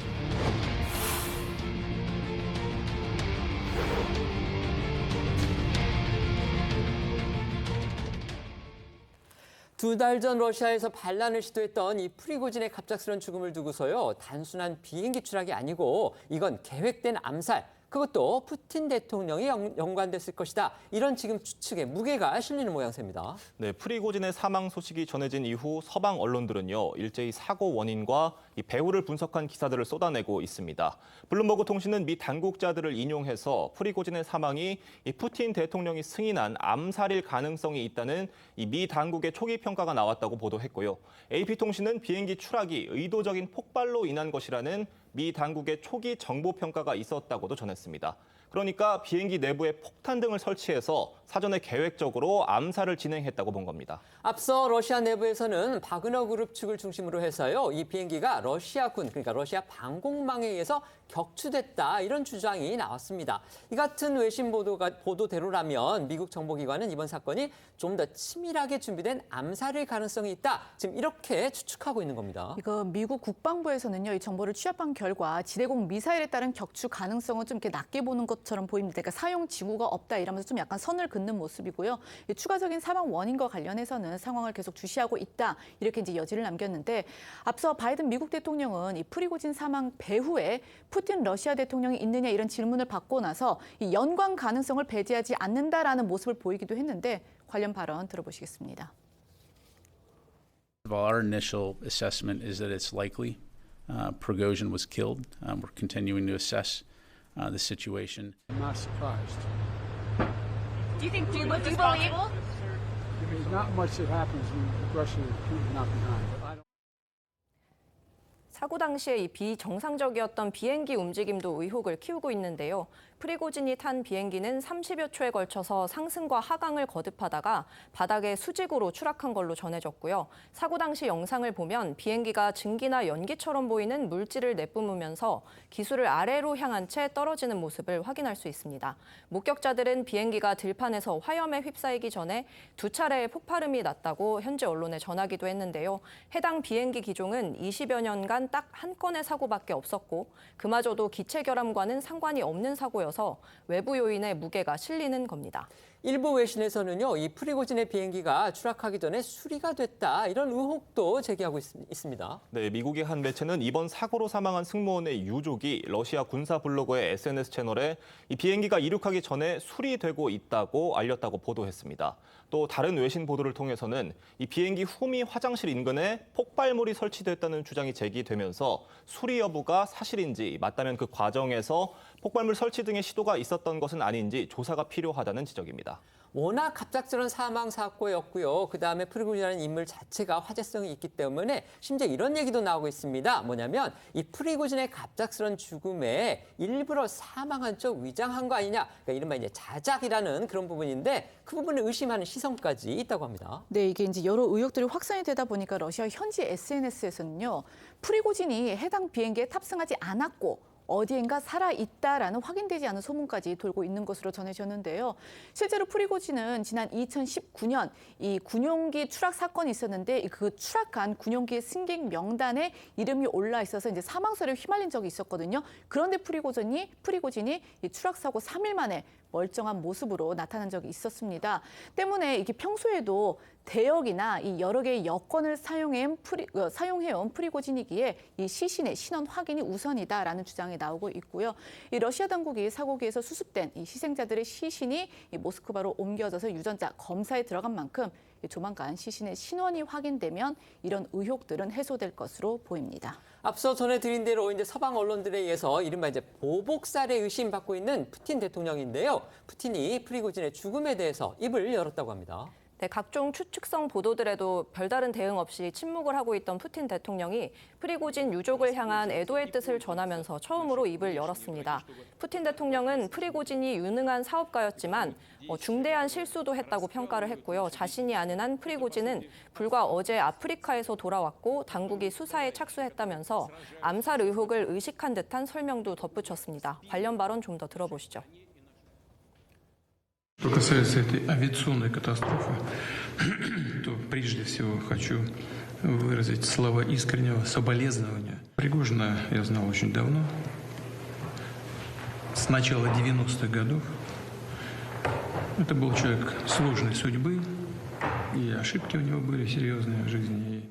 두 달 전 러시아에서 반란을 시도했던 이 프리고진의 갑작스런 죽음을 두고서요. 단순한 비행기 추락이 아니고 이건 계획된 암살, 그것도 푸틴 대통령이 연관됐을 것이다. 이런 지금 추측에 무게가 실리는 모양새입니다. 네, 프리고진의 사망 소식이 전해진 이후 서방 언론들은요, 일제히 사고 원인과 이 배후를 분석한 기사들을 쏟아내고 있습니다. 블룸버그 통신은 미 당국자들을 인용해서 프리고진의 사망이 이 푸틴 대통령이 승인한 암살일 가능성이 있다는 이 미 당국의 초기 평가가 나왔다고 보도했고요. AP통신은 비행기 추락이 의도적인 폭발로 인한 것이라는 미 당국의 초기 정보 평가가 있었다고도 전했습니다. 그러니까 비행기 내부에 폭탄 등을 설치해서 사전에 계획적으로 암살을 진행했다고 본 겁니다. 앞서 러시아 내부에서는 바그너 그룹 측을 중심으로 해서요. 이 비행기가 러시아군, 그러니까 러시아 방공망에 의해서 격추됐다. 이런 주장이 나왔습니다. 이 같은 외신 보도대로라면 미국 정보기관은 이번 사건이 좀 더 치밀하게 준비된 암살일 가능성이 있다. 지금 이렇게 추측하고 있는 겁니다. 이거 미국 국방부에서는요. 이 정보를 취합한 결과 지대공 미사일에 따른 격추 가능성은 좀 이렇게 낮게 보는 것처럼 보입니다. 그러니까 사용 징후가 없다 이러면서 좀 약간 선을 긋는 모습이고요. 추가적인 사망 원인과 관련해서는 상황을 계속 주시하고 있다. 이렇게 이제 여지를 남겼는데 앞서 바이든 미국 대통령은 이 프리고진 사망 배후에 푸틴 러시아 대통령이 있느냐 이런 질문을 받고 나서 이 연관 가능성을 배제하지 않는다라는 모습을 보이기도 했는데 관련 발언 들어보시겠습니다. Well, our initial assessment is that it's likely Prigozhin was killed. We're continuing to assess the situation. I'm not surprised. Do you believe? There's not much that happens when Russia and Putin are not behind. 사고 당시에 이 비정상적이었던 비행기 움직임도 의혹을 키우고 있는데요. 프리고진이 탄 비행기는 30여 초에 걸쳐서 상승과 하강을 거듭하다가 바닥에 수직으로 추락한 걸로 전해졌고요. 사고 당시 영상을 보면 비행기가 증기나 연기처럼 보이는 물질을 내뿜으면서 기술을 아래로 향한 채 떨어지는 모습을 확인할 수 있습니다. 목격자들은 비행기가 들판에서 화염에 휩싸이기 전에 두 차례의 폭발음이 났다고 현지 언론에 전하기도 했는데요. 해당 비행기 기종은 20여 년간 딱 한 건의 사고밖에 없었고 그마저도 기체 결함과는 상관이 없는 사고여서 외부 요인에 무게가 실리는 겁니다. 일부 외신에서는요, 이 프리고진의 비행기가 추락하기 전에 수리가 됐다 이런 의혹도 제기하고 있습니다. 네, 미국의 한 매체는 이번 사고로 사망한 승무원의 유족이 러시아 군사 블로거의 SNS 채널에 이 비행기가 이륙하기 전에 수리되고 있다고 알렸다고 보도했습니다. 또 다른 외신 보도를 통해서는 이 비행기 후미 화장실 인근에 폭발물이 설치됐다는 주장이 제기되면서 수리 여부가 사실인지 맞다면 그 과정에서 폭발물 설치 등의 시도가 있었던 것은 아닌지 조사가 필요하다는 지적입니다. 워낙 갑작스러운 사망 사고였고요. 그다음에 프리고진이라는 인물 자체가 화제성이 있기 때문에 심지어 이런 얘기도 나오고 있습니다. 뭐냐면 이 프리고진의 갑작스러운 죽음에 일부러 사망한 쪽 위장한 거 아니냐. 그러니까 이른바 이제 자작이라는 그런 부분인데 그 부분을 의심하는 시선까지 있다고 합니다. 네, 이게 이제 여러 의혹들이 확산이 되다 보니까 러시아 현지 SNS에서는요. 프리고진이 해당 비행기에 탑승하지 않았고 어디엔가 살아있다라는 확인되지 않은 소문까지 돌고 있는 것으로 전해졌는데요. 실제로 프리고진은 지난 2019년 이 군용기 추락 사건이 있었는데 그 추락한 군용기의 승객 명단에 이름이 올라 있어서 이제 사망설에 휘말린 적이 있었거든요. 그런데 프리고진이 이 추락 사고 3일 만에 멀쩡한 모습으로 나타난 적이 있었습니다. 때문에 이게 평소에도 대역이나 이 여러 개의 여권을 사용해온 프리고진이기에 이 시신의 신원 확인이 우선이다라는 주장이 나오고 있고요. 이 러시아 당국이 사고기에서 수습된 이 희생자들의 시신이 이 모스크바로 옮겨져서 유전자 검사에 들어간 만큼 조만간 시신의 신원이 확인되면 이런 의혹들은 해소될 것으로 보입니다. 앞서 전해드린 대로 이제 서방 언론들에 의해서 이른바 이제 보복살해 의심받고 있는 푸틴 대통령인데요. 푸틴이 프리고진의 죽음에 대해서 입을 열었다고 합니다. 네, 각종 추측성 보도들에도 별다른 대응 없이 침묵을 하고 있던 푸틴 대통령이 프리고진 유족을 향한 애도의 뜻을 전하면서 처음으로 입을 열었습니다. 푸틴 대통령은 프리고진이 유능한 사업가였지만 중대한 실수도 했다고 평가를 했고요. 자신이 아는 한 프리고진은 불과 어제 아프리카에서 돌아왔고 당국이 수사에 착수했다면서 암살 의혹을 의식한 듯한 설명도 덧붙였습니다. 관련 발언 좀 더 들어보시죠. Что касается этой авиационной катастрофы, то прежде всего хочу выразить слова искреннего соболезнования. Пригожина я знал очень давно, с начала 90-х годов. Это был человек сложной судьбы, и ошибки у него были серьезные в жизни.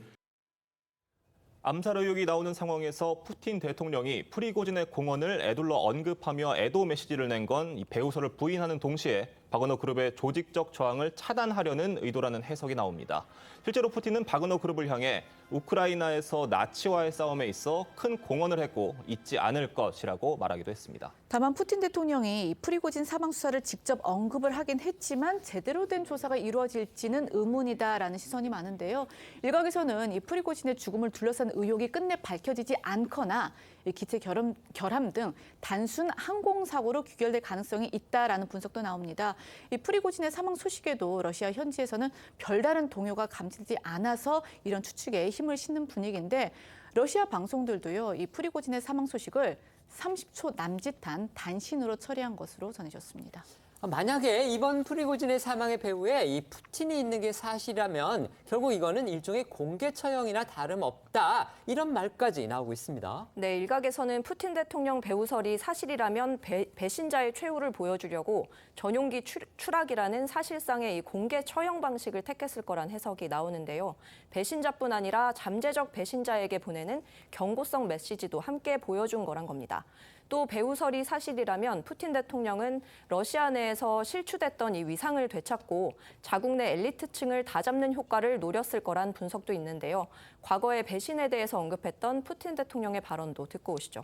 암살 의혹이 나오는 상황에서 푸틴 대통령이 프리고진의 공헌을 애둘러 언급하며 애도 메시지를 낸 건 배후설을 부인하는 동시에 바그너 그룹의 조직적 저항을 차단하려는 의도라는 해석이 나옵니다. 실제로 푸틴은 바그너 그룹을 향해 우크라이나에서 나치와의 싸움에 있어 큰 공헌을 했고 잊지 않을 것이라고 말하기도 했습니다. 다만 푸틴 대통령이 이 프리고진 사망 수사를 직접 언급을 하긴 했지만 제대로 된 조사가 이루어질지는 의문이다라는 시선이 많은데요. 일각에서는 이 프리고진의 죽음을 둘러싼 의혹이 끝내 밝혀지지 않거나 기체 결함 등 단순 항공사고로 귀결될 가능성이 있다라는 분석도 나옵니다. 이 프리고진의 사망 소식에도 러시아 현지에서는 별다른 동요가 감지되지 않아서 이런 추측에 힘을 싣는 분위기인데 러시아 방송들도요, 이 프리고진의 사망 소식을 30초 남짓한 단신으로 처리한 것으로 전해졌습니다. 만약에 이번 프리고진의 사망의 배후에 이 푸틴이 있는 게 사실이라면 결국 이거는 일종의 공개 처형이나 다름없다 이런 말까지 나오고 있습니다. 네, 일각에서는 푸틴 대통령 배후설이 사실이라면 배신자의 최후를 보여주려고 전용기 추락이라는 사실상의 이 공개 처형 방식을 택했을 거란 해석이 나오는데요. 배신자뿐 아니라 잠재적 배신자에게 보내는 경고성 메시지도 함께 보여준 거란 겁니다. 또 배후설이 사실이라면 푸틴 대통령은 러시아 내에서 실추됐던 이 위상을 되찾고 자국 내 엘리트층을 다잡는 효과를 노렸을 거란 분석도 있는데요. 과거의 배신에 대해서 언급했던 푸틴 대통령의 발언도 듣고 오시죠.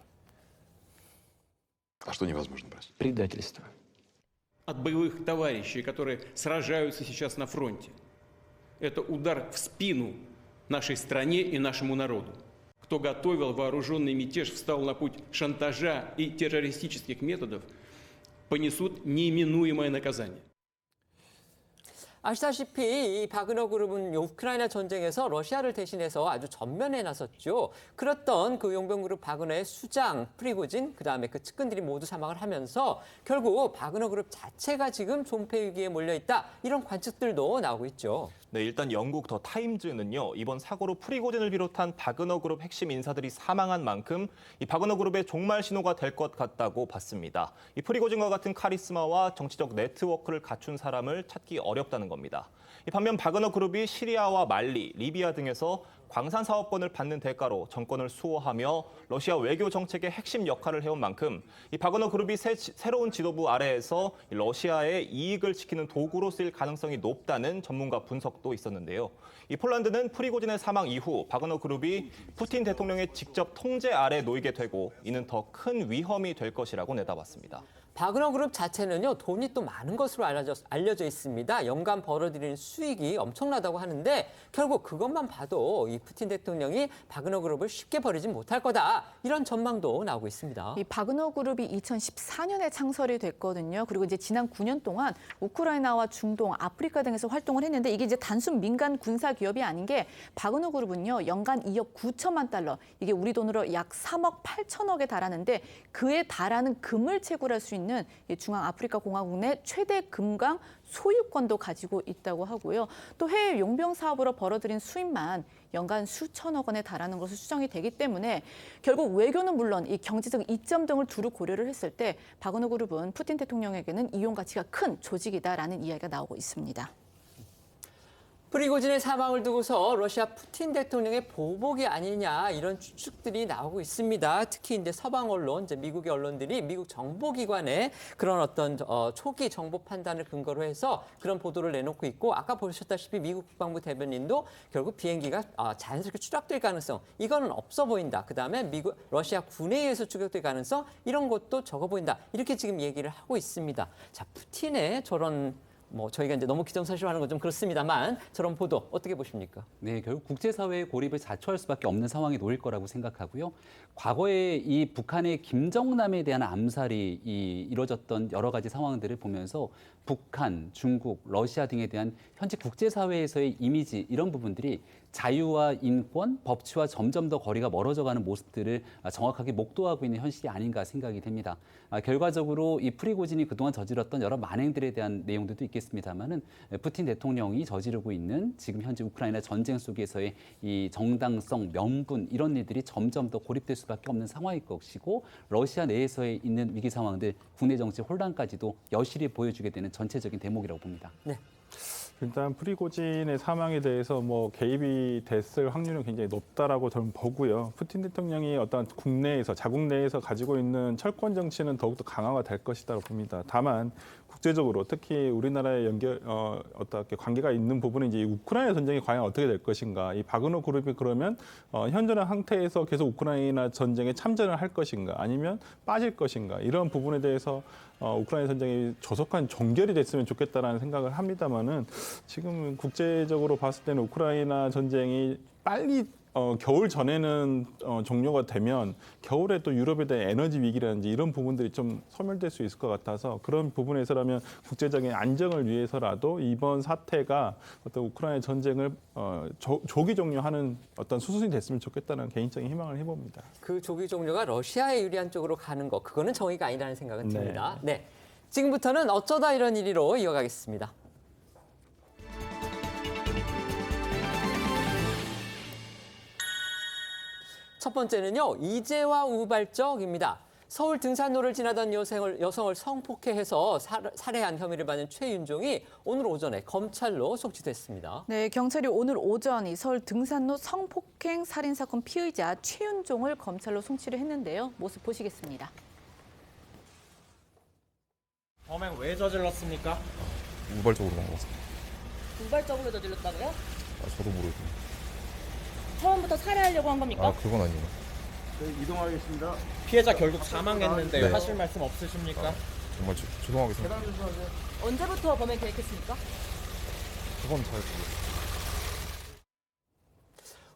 А что невозможно бросить? Предательство. От боевых товарищей, которые сражаются сейчас на фронте. Это удар в спину нашей стране и нашему народу. Кто готовил вооруженный мятеж, встал на путь шантажа и террористических методов, понесут неименуемое наказание. 아시다시피 이 바그너 그룹은 우크라이나 전쟁에서 러시아를 대신해서 아주 전면에 나섰죠. 그랬던 그 용병 그룹 바그너의 수장 프리고진, 그다음에 그 측근들이 모두 사망을 하면서 결국 바그너 그룹 자체가 지금 존폐 위기에 몰려 있다. 이런 관측들도 나오고 있죠. 네, 일단 영국 더 타임즈는요, 이번 사고로 프리고진을 비롯한 바그너 그룹 핵심 인사들이 사망한 만큼 이 바그너 그룹의 종말 신호가 될 것 같다고 봤습니다. 이 프리고진과 같은 카리스마와 정치적 네트워크를 갖춘 사람을 찾기 어렵다는 겁니다. 반면 바그너 그룹이 시리아와 말리, 리비아 등에서 광산 사업권을 받는 대가로 정권을 수호하며 러시아 외교 정책의 핵심 역할을 해온 만큼 이 바그너 그룹이 새로운 지도부 아래에서 러시아의 이익을 지키는 도구로 쓰일 가능성이 높다는 전문가 분석도 있었는데요. 이 폴란드는 프리고진의 사망 이후 바그너 그룹이 푸틴 대통령의 직접 통제 아래 놓이게 되고 이는 더 큰 위험이 될 것이라고 내다봤습니다. 바그너 그룹 자체는요, 돈이 또 많은 것으로 알려져 있습니다. 연간 벌어들이는 수익이 엄청나다고 하는데 결국 그것만 봐도 이 푸틴 대통령이 바그너 그룹을 쉽게 버리진 못할 거다. 이런 전망도 나오고 있습니다. 이 바그너 그룹이 2014년에 창설이 됐거든요. 그리고 이제 지난 9년 동안 우크라이나와 중동, 아프리카 등에서 활동을 했는데 이게 이제 단순 민간 군사 기업이 아닌 게 바그너 그룹은요, 연간 2억 9천만 달러, 이게 우리 돈으로 약 3억 8천억에 달하는데 그에 달하는 금을 채굴할 수 있는 중앙 아프리카 공화국 내 최대 금강 소유권도 가지고 있다고 하고요. 또 해외 용병 사업으로 벌어들인 수입만 연간 수천억 원에 달하는 것으로 추정이 되기 때문에 결국 외교는 물론 이 경제적 이점 등을 두루 고려를 했을 때 바그너 그룹은 푸틴 대통령에게는 이용 가치가 큰 조직이다라는 이야기가 나오고 있습니다. 프리고진의 사망을 두고서 러시아 푸틴 대통령의 보복이 아니냐 이런 추측들이 나오고 있습니다. 특히 이제 서방 언론, 이제 미국의 언론들이 미국 정보기관의 그런 어떤 초기 정보 판단을 근거로 해서 그런 보도를 내놓고 있고 아까 보셨다시피 미국 국방부 대변인도 결국 비행기가 자연스럽게 추락될 가능성 이거는 없어 보인다. 그다음에 러시아 군에 의해서 추격될 가능성 이런 것도 적어 보인다. 이렇게 지금 얘기를 하고 있습니다. 자, 푸틴의 저런 저희가 이제 너무 기정사실화하는 건 좀 그렇습니다만 저런 보도 어떻게 보십니까? 네, 결국 국제사회의 고립을 자초할 수밖에 없는 상황에 놓일 거라고 생각하고요. 과거에 이 북한의 김정남에 대한 암살이 이뤄졌던 여러 가지 상황들을 보면서 북한, 중국, 러시아 등에 대한 현재 국제사회에서의 이미지 이런 부분들이 자유와 인권, 법치와 점점 더 거리가 멀어져가는 모습들을 정확하게 목도하고 있는 현실이 아닌가 생각이 됩니다. 결과적으로 이 프리고진이 그동안 저질렀던 여러 만행들에 대한 내용들도 있겠습니다만은 푸틴 대통령이 저지르고 있는 지금 현재 우크라이나 전쟁 속에서의 이 정당성, 명분 이런 일들이 점점 더 고립될 수밖에 없는 상황일 것이고 러시아 내에서의 있는 위기 상황들, 국내 정치 혼란까지도 여실히 보여주게 되는 전체적인 대목이라고 봅니다. 네. 일단 프리고진의 사망에 대해서 개입이 됐을 확률은 굉장히 높다라고 저는 보고요. 푸틴 대통령이 어떤 국내에서 자국 내에서 가지고 있는 철권 정치는 더욱더 강화가 될 것이라고 봅니다. 다만 국제적으로 특히 우리나라의 어떻게 관계가 있는 부분은 이제 우크라이나 전쟁이 과연 어떻게 될 것인가. 이 바그너 그룹이 그러면 현존한 상태에서 계속 우크라이나 전쟁에 참전을 할 것인가 아니면 빠질 것인가 이런 부분에 대해서 우크라이나 전쟁이 조속한 종결이 됐으면 좋겠다라는 생각을 합니다만은 지금 국제적으로 봤을 때는 우크라이나 전쟁이 빨리 겨울 전에는 종료가 되면 겨울에 또 유럽에 대한 에너지 위기라든지 이런 부분들이 좀 소멸될 수 있을 것 같아서 그런 부분에서라면 국제적인 안정을 위해서라도 이번 사태가 어떤 우크라이나 전쟁을 조기 종료하는 어떤 수순이 됐으면 좋겠다는 개인적인 희망을 해봅니다. 그 조기 종료가 러시아에 유리한 쪽으로 가는 거 그거는 정의가 아니라는 생각은 듭니다. 네. 지금부터는 어쩌다 이런 일이로 이어가겠습니다. 첫 번째는요, 이재화 우발적입니다. 서울 등산로를 지나던 여성을 성폭행해서 살해한 혐의를 받는 최윤종이 오늘 오전에 검찰로 속지됐습니다. 네, 경찰이 오늘 오전 이 서울 등산로 성폭행 살인 사건 피의자 최윤종을 검찰로 송치를 했는데요. 모습 보시겠습니다. 범행 왜 저질렀습니까? 우발적으로 한 것 같습니다. 우발적으로 저질렀다고요? 저도 모르겠습니다. 처음부터 살해하려고 한 겁니까? 그건 아니에요. 이동하겠습니다. 피해자 결국 사망했는데 네. 하실 말씀 없으십니까? 정말 죄송하게 생각합니다. 언제부터 범행 계획했습니까? 그건 잘 모르겠어요.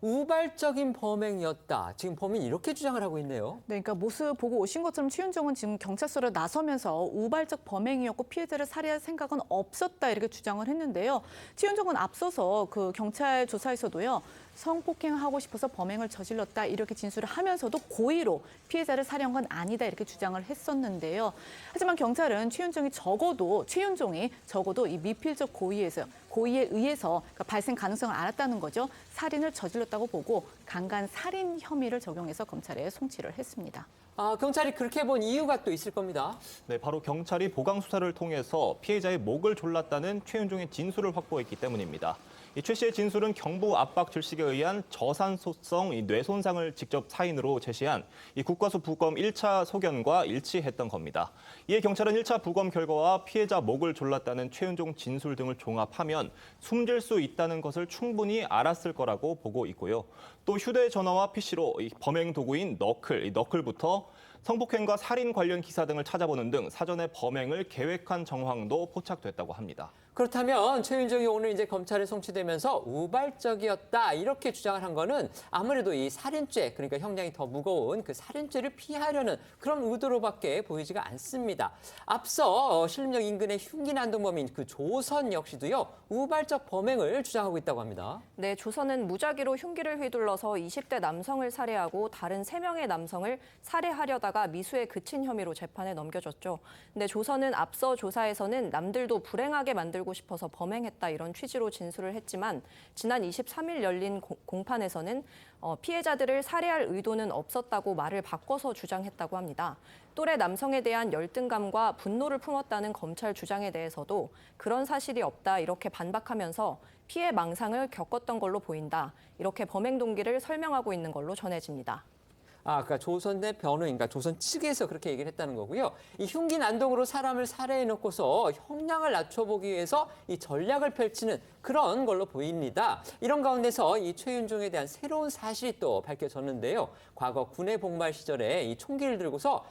우발적인 범행이었다. 지금 범인이 이렇게 주장을 하고 있네요. 네, 그러니까 모습 보고 오신 것처럼 최윤종은 지금 경찰서로 나서면서 우발적 범행이었고 피해자를 살해할 생각은 없었다 이렇게 주장을 했는데요. 최윤종은 앞서서 그 경찰 조사에서도요. 성폭행하고 싶어서 범행을 저질렀다 이렇게 진술을 하면서도 고의로 피해자를 살해한 건 아니다 이렇게 주장을 했었는데요. 하지만 경찰은 최윤종이 적어도 이 미필적 고의에 의해서 그러니까 발생 가능성을 알았다는 거죠. 살인을 저질렀다고 보고 강간 살인 혐의를 적용해서 검찰에 송치를 했습니다. 경찰이 그렇게 본 이유가 또 있을 겁니다. 네, 바로 경찰이 보강 수사를 통해서 피해자의 목을 졸랐다는 최윤종의 진술을 확보했기 때문입니다. 이 최 씨의 진술은 경부 압박 질식에 의한 저산소성 뇌손상을 직접 사인으로 제시한 이 국과수 부검 1차 소견과 일치했던 겁니다. 이에 경찰은 1차 부검 결과와 피해자 목을 졸랐다는 최윤종 진술 등을 종합하면 숨질 수 있다는 것을 충분히 알았을 거라고 보고 있고요. 또 휴대전화와 PC로 이 범행 도구인 너클부터 성폭행과 살인 관련 기사 등을 찾아보는 등 사전에 범행을 계획한 정황도 포착됐다고 합니다. 그렇다면 최윤종이 오늘 이제 검찰에 송치되면서 우발적이었다 이렇게 주장을 한 거는 아무래도 이 살인죄, 그러니까 형량이 더 무거운 그 살인죄를 피하려는 그런 의도로밖에 보이지가 않습니다. 앞서 신림역 인근의 흉기 난동범인 그 조선 역시도요 우발적 범행을 주장하고 있다고 합니다. 네, 조선은 무작위로 흉기를 휘둘러서 20대 남성을 살해하고 다른 3명의 남성을 살해하려다가 미수에 그친 혐의로 재판에 넘겨졌죠. 근데 조선은 앞서 조사에서는 남들도 불행하게 만들고 싶어서 범행했다 이런 취지로 진술을 했지만 지난 23일 열린 공판에서는 피해자들을 살해할 의도는 없었다고 말을 바꿔서 주장했다고 합니다. 또래 남성에 대한 열등감과 분노를 품었다는 검찰 주장에 대해서도 그런 사실이 없다 이렇게 반박하면서 피해 망상을 겪었던 걸로 보인다. 이렇게 범행 동기를 설명하고 있는 걸로 전해집니다. 그러니까 조선 내 변호인, 그러니까 조선 측에서 그렇게 얘기를 했다는 거고요. 이 흉기 난동으로 사람을 살해해놓고서 형량을 낮춰보기 위해서 이 전략을 펼치는 그런 걸로 보입니다. 이런 가운데서 이 최윤종에 대한 새로운 사실이 또 밝혀졌는데요. 과거 군의 복무 시절에 이 총기를 들고서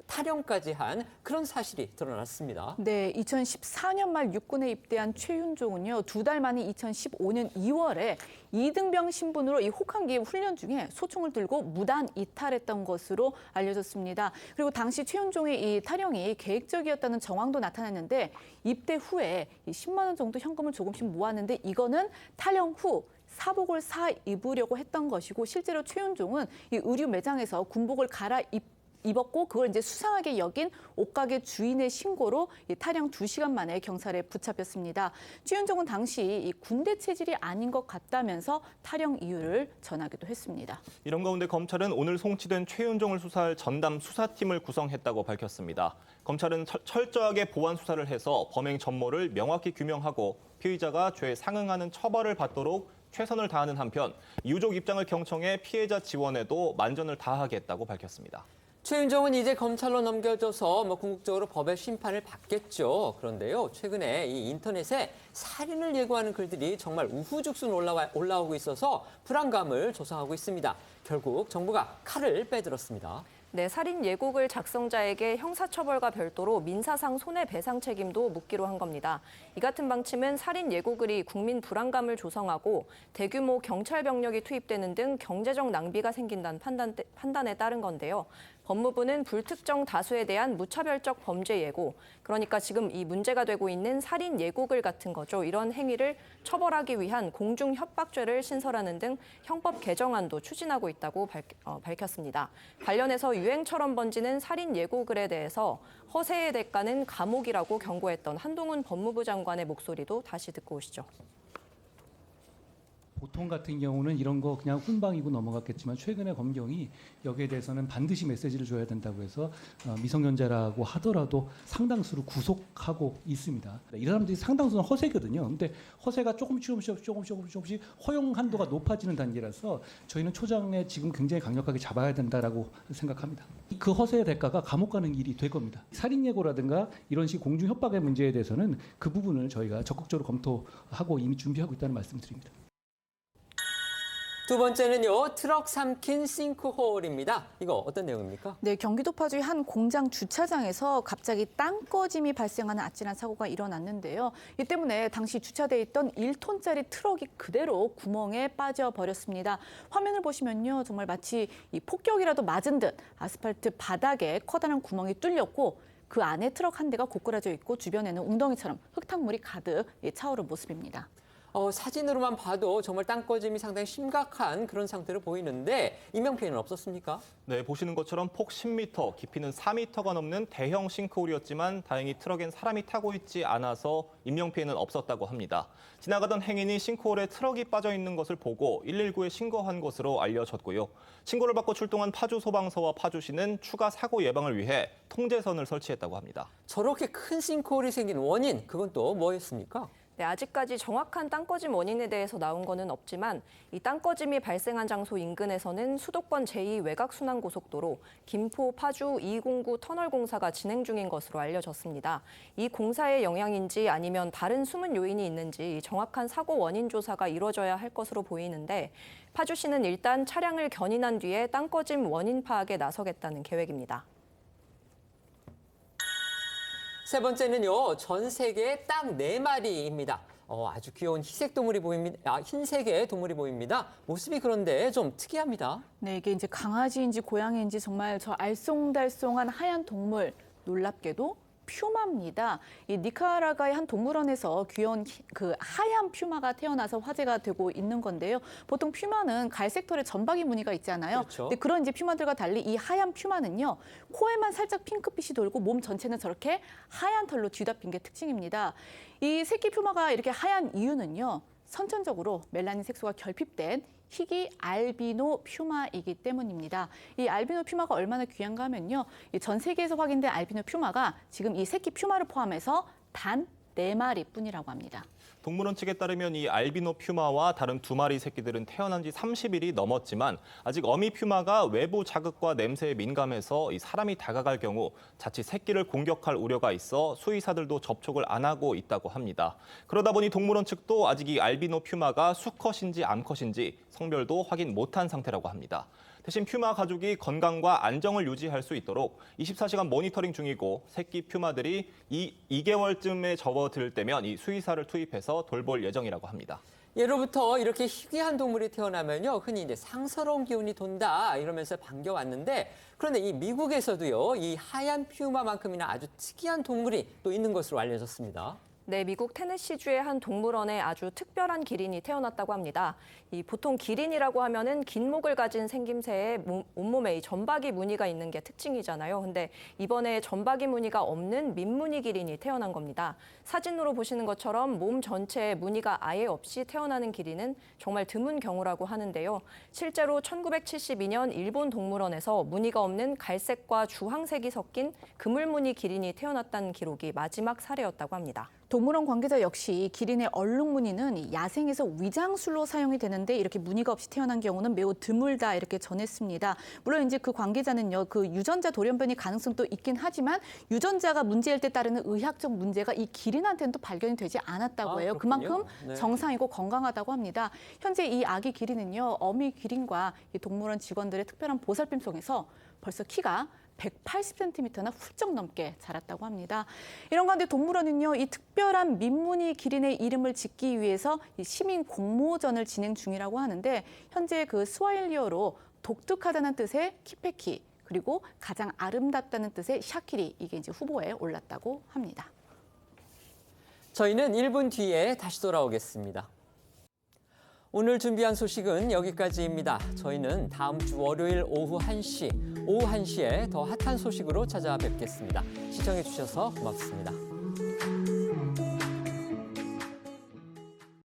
탈영까지 한 그런 사실이 드러났습니다. 네, 2014년 말 육군에 입대한 최윤종은요, 2달 만인 2015년 2월에 이등병 신분으로 이 혹한기 훈련 중에 소총을 들고 무단 이탈했던 것으로 알려졌습니다. 그리고 당시 최윤종의 이 탈영이 계획적이었다는 정황도 나타났는데 입대 후에 10만 원 정도 현금을 조금씩 모았는데 이거는 탈영 후 사복을 사 입으려고 했던 것이고 실제로 최윤종은 이 의류 매장에서 군복을 입었고 그걸 이제 수상하게 여긴 옷가게 주인의 신고로 탈영 2시간 만에 경찰에 붙잡혔습니다. 최윤종은 당시 이 군대 체질이 아닌 것 같다면서 탈영 이유를 전하기도 했습니다. 이런 가운데 검찰은 오늘 송치된 최윤종을 수사할 전담 수사팀을 구성했다고 밝혔습니다. 검찰은 철저하게 보완 수사를 해서 범행 전모를 명확히 규명하고 피의자가 죄에 상응하는 처벌을 받도록 최선을 다하는 한편 유족 입장을 경청해 피해자 지원에도 만전을 다하겠다고 밝혔습니다. 최윤종은 이제 검찰로 넘겨져서 궁극적으로 법의 심판을 받겠죠. 그런데요, 최근에 이 인터넷에 살인을 예고하는 글들이 정말 우후죽순 올라오고 있어서 불안감을 조성하고 있습니다. 결국 정부가 칼을 빼들었습니다. 네, 살인 예고글 작성자에게 형사처벌과 별도로 민사상 손해배상 책임도 묻기로 한 겁니다. 이 같은 방침은 살인 예고글이 국민 불안감을 조성하고 대규모 경찰 병력이 투입되는 등 경제적 낭비가 생긴다는 판단에 따른 건데요. 법무부는 불특정 다수에 대한 무차별적 범죄 예고, 그러니까 지금 이 문제가 되고 있는 살인 예고글 같은 거죠. 이런 행위를 처벌하기 위한 공중협박죄를 신설하는 등 형법 개정안도 추진하고 있다고 밝혔습니다. 관련해서 유행처럼 번지는 살인 예고글에 대해서 허세의 대가는 감옥이라고 경고했던 한동훈 법무부 장관의 목소리도 다시 듣고 오시죠. 보통 같은 경우는 이런 거 그냥 훈방이고 넘어갔겠지만 최근에 검경이 여기에 대해서는 반드시 메시지를 줘야 된다고 해서 미성년자라고 하더라도 상당수를 구속하고 있습니다. 이 사람들이 상당수는 허세거든요. 근데 허세가 조금씩 허용 한도가 높아지는 단계라서 저희는 초장에 지금 굉장히 강력하게 잡아야 된다라고 생각합니다. 그 허세의 대가가 감옥 가는 길이 될 겁니다. 살인 예고라든가 이런 식 공중 협박의 문제에 대해서는 그 부분을 저희가 적극적으로 검토하고 이미 준비하고 있다는 말씀을 드립니다. 두 번째는요, 트럭 삼킨 싱크홀입니다. 이거 어떤 내용입니까? 네, 경기도 파주의 한 공장 주차장에서 갑자기 땅꺼짐이 발생하는 아찔한 사고가 일어났는데요. 이 때문에 당시 주차돼 있던 1톤짜리 트럭이 그대로 구멍에 빠져버렸습니다. 화면을 보시면요, 정말 마치 이 폭격이라도 맞은 듯 아스팔트 바닥에 커다란 구멍이 뚫렸고 그 안에 트럭 한 대가 고꾸라져 있고 주변에는 웅덩이처럼 흙탕물이 가득 차오른 모습입니다. 사진으로만 봐도 정말 땅꺼짐이 상당히 심각한 그런 상태로 보이는데 인명피해는 없었습니까? 네, 보시는 것처럼 폭 10m, 깊이는 4m가 넘는 대형 싱크홀이었지만 다행히 트럭엔 사람이 타고 있지 않아서 인명피해는 없었다고 합니다. 지나가던 행인이 싱크홀에 트럭이 빠져 있는 것을 보고 119에 신고한 것으로 알려졌고요. 신고를 받고 출동한 파주소방서와 파주시는 추가 사고 예방을 위해 통제선을 설치했다고 합니다. 저렇게 큰 싱크홀이 생긴 원인, 그건 또 뭐였습니까? 네, 아직까지 정확한 땅꺼짐 원인에 대해서 나온 거는 없지만 이 땅꺼짐이 발생한 장소 인근에서는 수도권 제2외곽순환고속도로 김포 파주 209 터널 공사가 진행 중인 것으로 알려졌습니다. 이 공사의 영향인지 아니면 다른 숨은 요인이 있는지 정확한 사고 원인 조사가 이루어져야 할 것으로 보이는데 파주시는 일단 차량을 견인한 뒤에 땅꺼짐 원인 파악에 나서겠다는 계획입니다. 세 번째는요, 전 세계 딱 4마리입니다. 아주 귀여운 흰색 동물이 보입니다. 흰색의 동물이 보입니다. 모습이 그런데 좀 특이합니다. 네, 이게 이제 강아지인지 고양이인지 정말 저 알쏭달쏭한 하얀 동물, 놀랍게도 퓨마입니다. 이 니카라과의 한 동물원에서 귀여운 그 하얀 퓨마가 태어나서 화제가 되고 있는 건데요. 보통 퓨마는 갈색 털에 점박이 무늬가 있잖아요. 그렇죠. 근데 그런 이제 퓨마들과 달리 이 하얀 퓨마는요, 코에만 살짝 핑크빛이 돌고 몸 전체는 저렇게 하얀 털로 뒤덮인 게 특징입니다. 이 새끼 퓨마가 이렇게 하얀 이유는요, 선천적으로 멜라닌 색소가 결핍된 희귀 알비노 퓨마이기 때문입니다. 이 알비노 퓨마가 얼마나 귀한가 하면요, 전 세계에서 확인된 알비노 퓨마가 지금 이 새끼 퓨마를 포함해서 단 4마리뿐이라고 합니다. 동물원 측에 따르면 이 알비노 퓨마와 다른 2마리 새끼들은 태어난 지 30일이 넘었지만 아직 어미 퓨마가 외부 자극과 냄새에 민감해서 이 사람이 다가갈 경우 자칫 새끼를 공격할 우려가 있어 수의사들도 접촉을 안 하고 있다고 합니다. 그러다 보니 동물원 측도 아직 이 알비노 퓨마가 수컷인지 암컷인지 성별도 확인 못한 상태라고 합니다. 대신 퓨마 가족이 건강과 안정을 유지할 수 있도록 24시간 모니터링 중이고 새끼 퓨마들이 2개월쯤에 접어들 때면 이 수의사를 투입해서 돌볼 예정이라고 합니다. 예로부터 이렇게 희귀한 동물이 태어나면요, 흔히 이제 상서로운 기운이 돈다 이러면서 반겨왔는데, 그런데 이 미국에서도요, 이 하얀 퓨마만큼이나 아주 특이한 동물이 또 있는 것으로 알려졌습니다. 네, 미국 테네시주의 한 동물원에 아주 특별한 기린이 태어났다고 합니다. 이 보통 기린이라고 하면은 긴 목을 가진 생김새에 온몸에 이 점박이 무늬가 있는 게 특징이잖아요. 근데 이번에 점박이 무늬가 없는 민무늬 기린이 태어난 겁니다. 사진으로 보시는 것처럼 몸 전체에 무늬가 아예 없이 태어나는 기린은 정말 드문 경우라고 하는데요. 실제로 1972년 일본 동물원에서 무늬가 없는 갈색과 주황색이 섞인 그물무늬 기린이 태어났다는 기록이 마지막 사례였다고 합니다. 동물원 관계자 역시 기린의 얼룩 무늬는 야생에서 위장술로 사용이 되는데 이렇게 무늬가 없이 태어난 경우는 매우 드물다 이렇게 전했습니다. 물론 이제 그 관계자는요, 그 유전자 돌연변이 가능성도 있긴 하지만 유전자가 문제일 때 따르는 의학적 문제가 이 기린한테는 또 발견이 되지 않았다고 해요. 그만큼 네. 정상이고 건강하다고 합니다. 현재 이 아기 기린은요, 어미 기린과 이 동물원 직원들의 특별한 보살핌 속에서 벌써 키가 180cm나 훌쩍 넘게 자랐다고 합니다. 이런 가운데 동물원은요, 이 특별한 민무늬 기린의 이름을 짓기 위해서 이 시민 공모전을 진행 중이라고 하는데, 현재 그 스와힐리어로 독특하다는 뜻의 키페키, 그리고 가장 아름답다는 뜻의 샤키리, 이게 이제 후보에 올랐다고 합니다. 저희는 1분 뒤에 다시 돌아오겠습니다. 오늘 준비한 소식은 여기까지입니다. 저희는 다음 주 월요일 오후 1시에 더 핫한 소식으로 찾아뵙겠습니다. 시청해 주셔서 고맙습니다.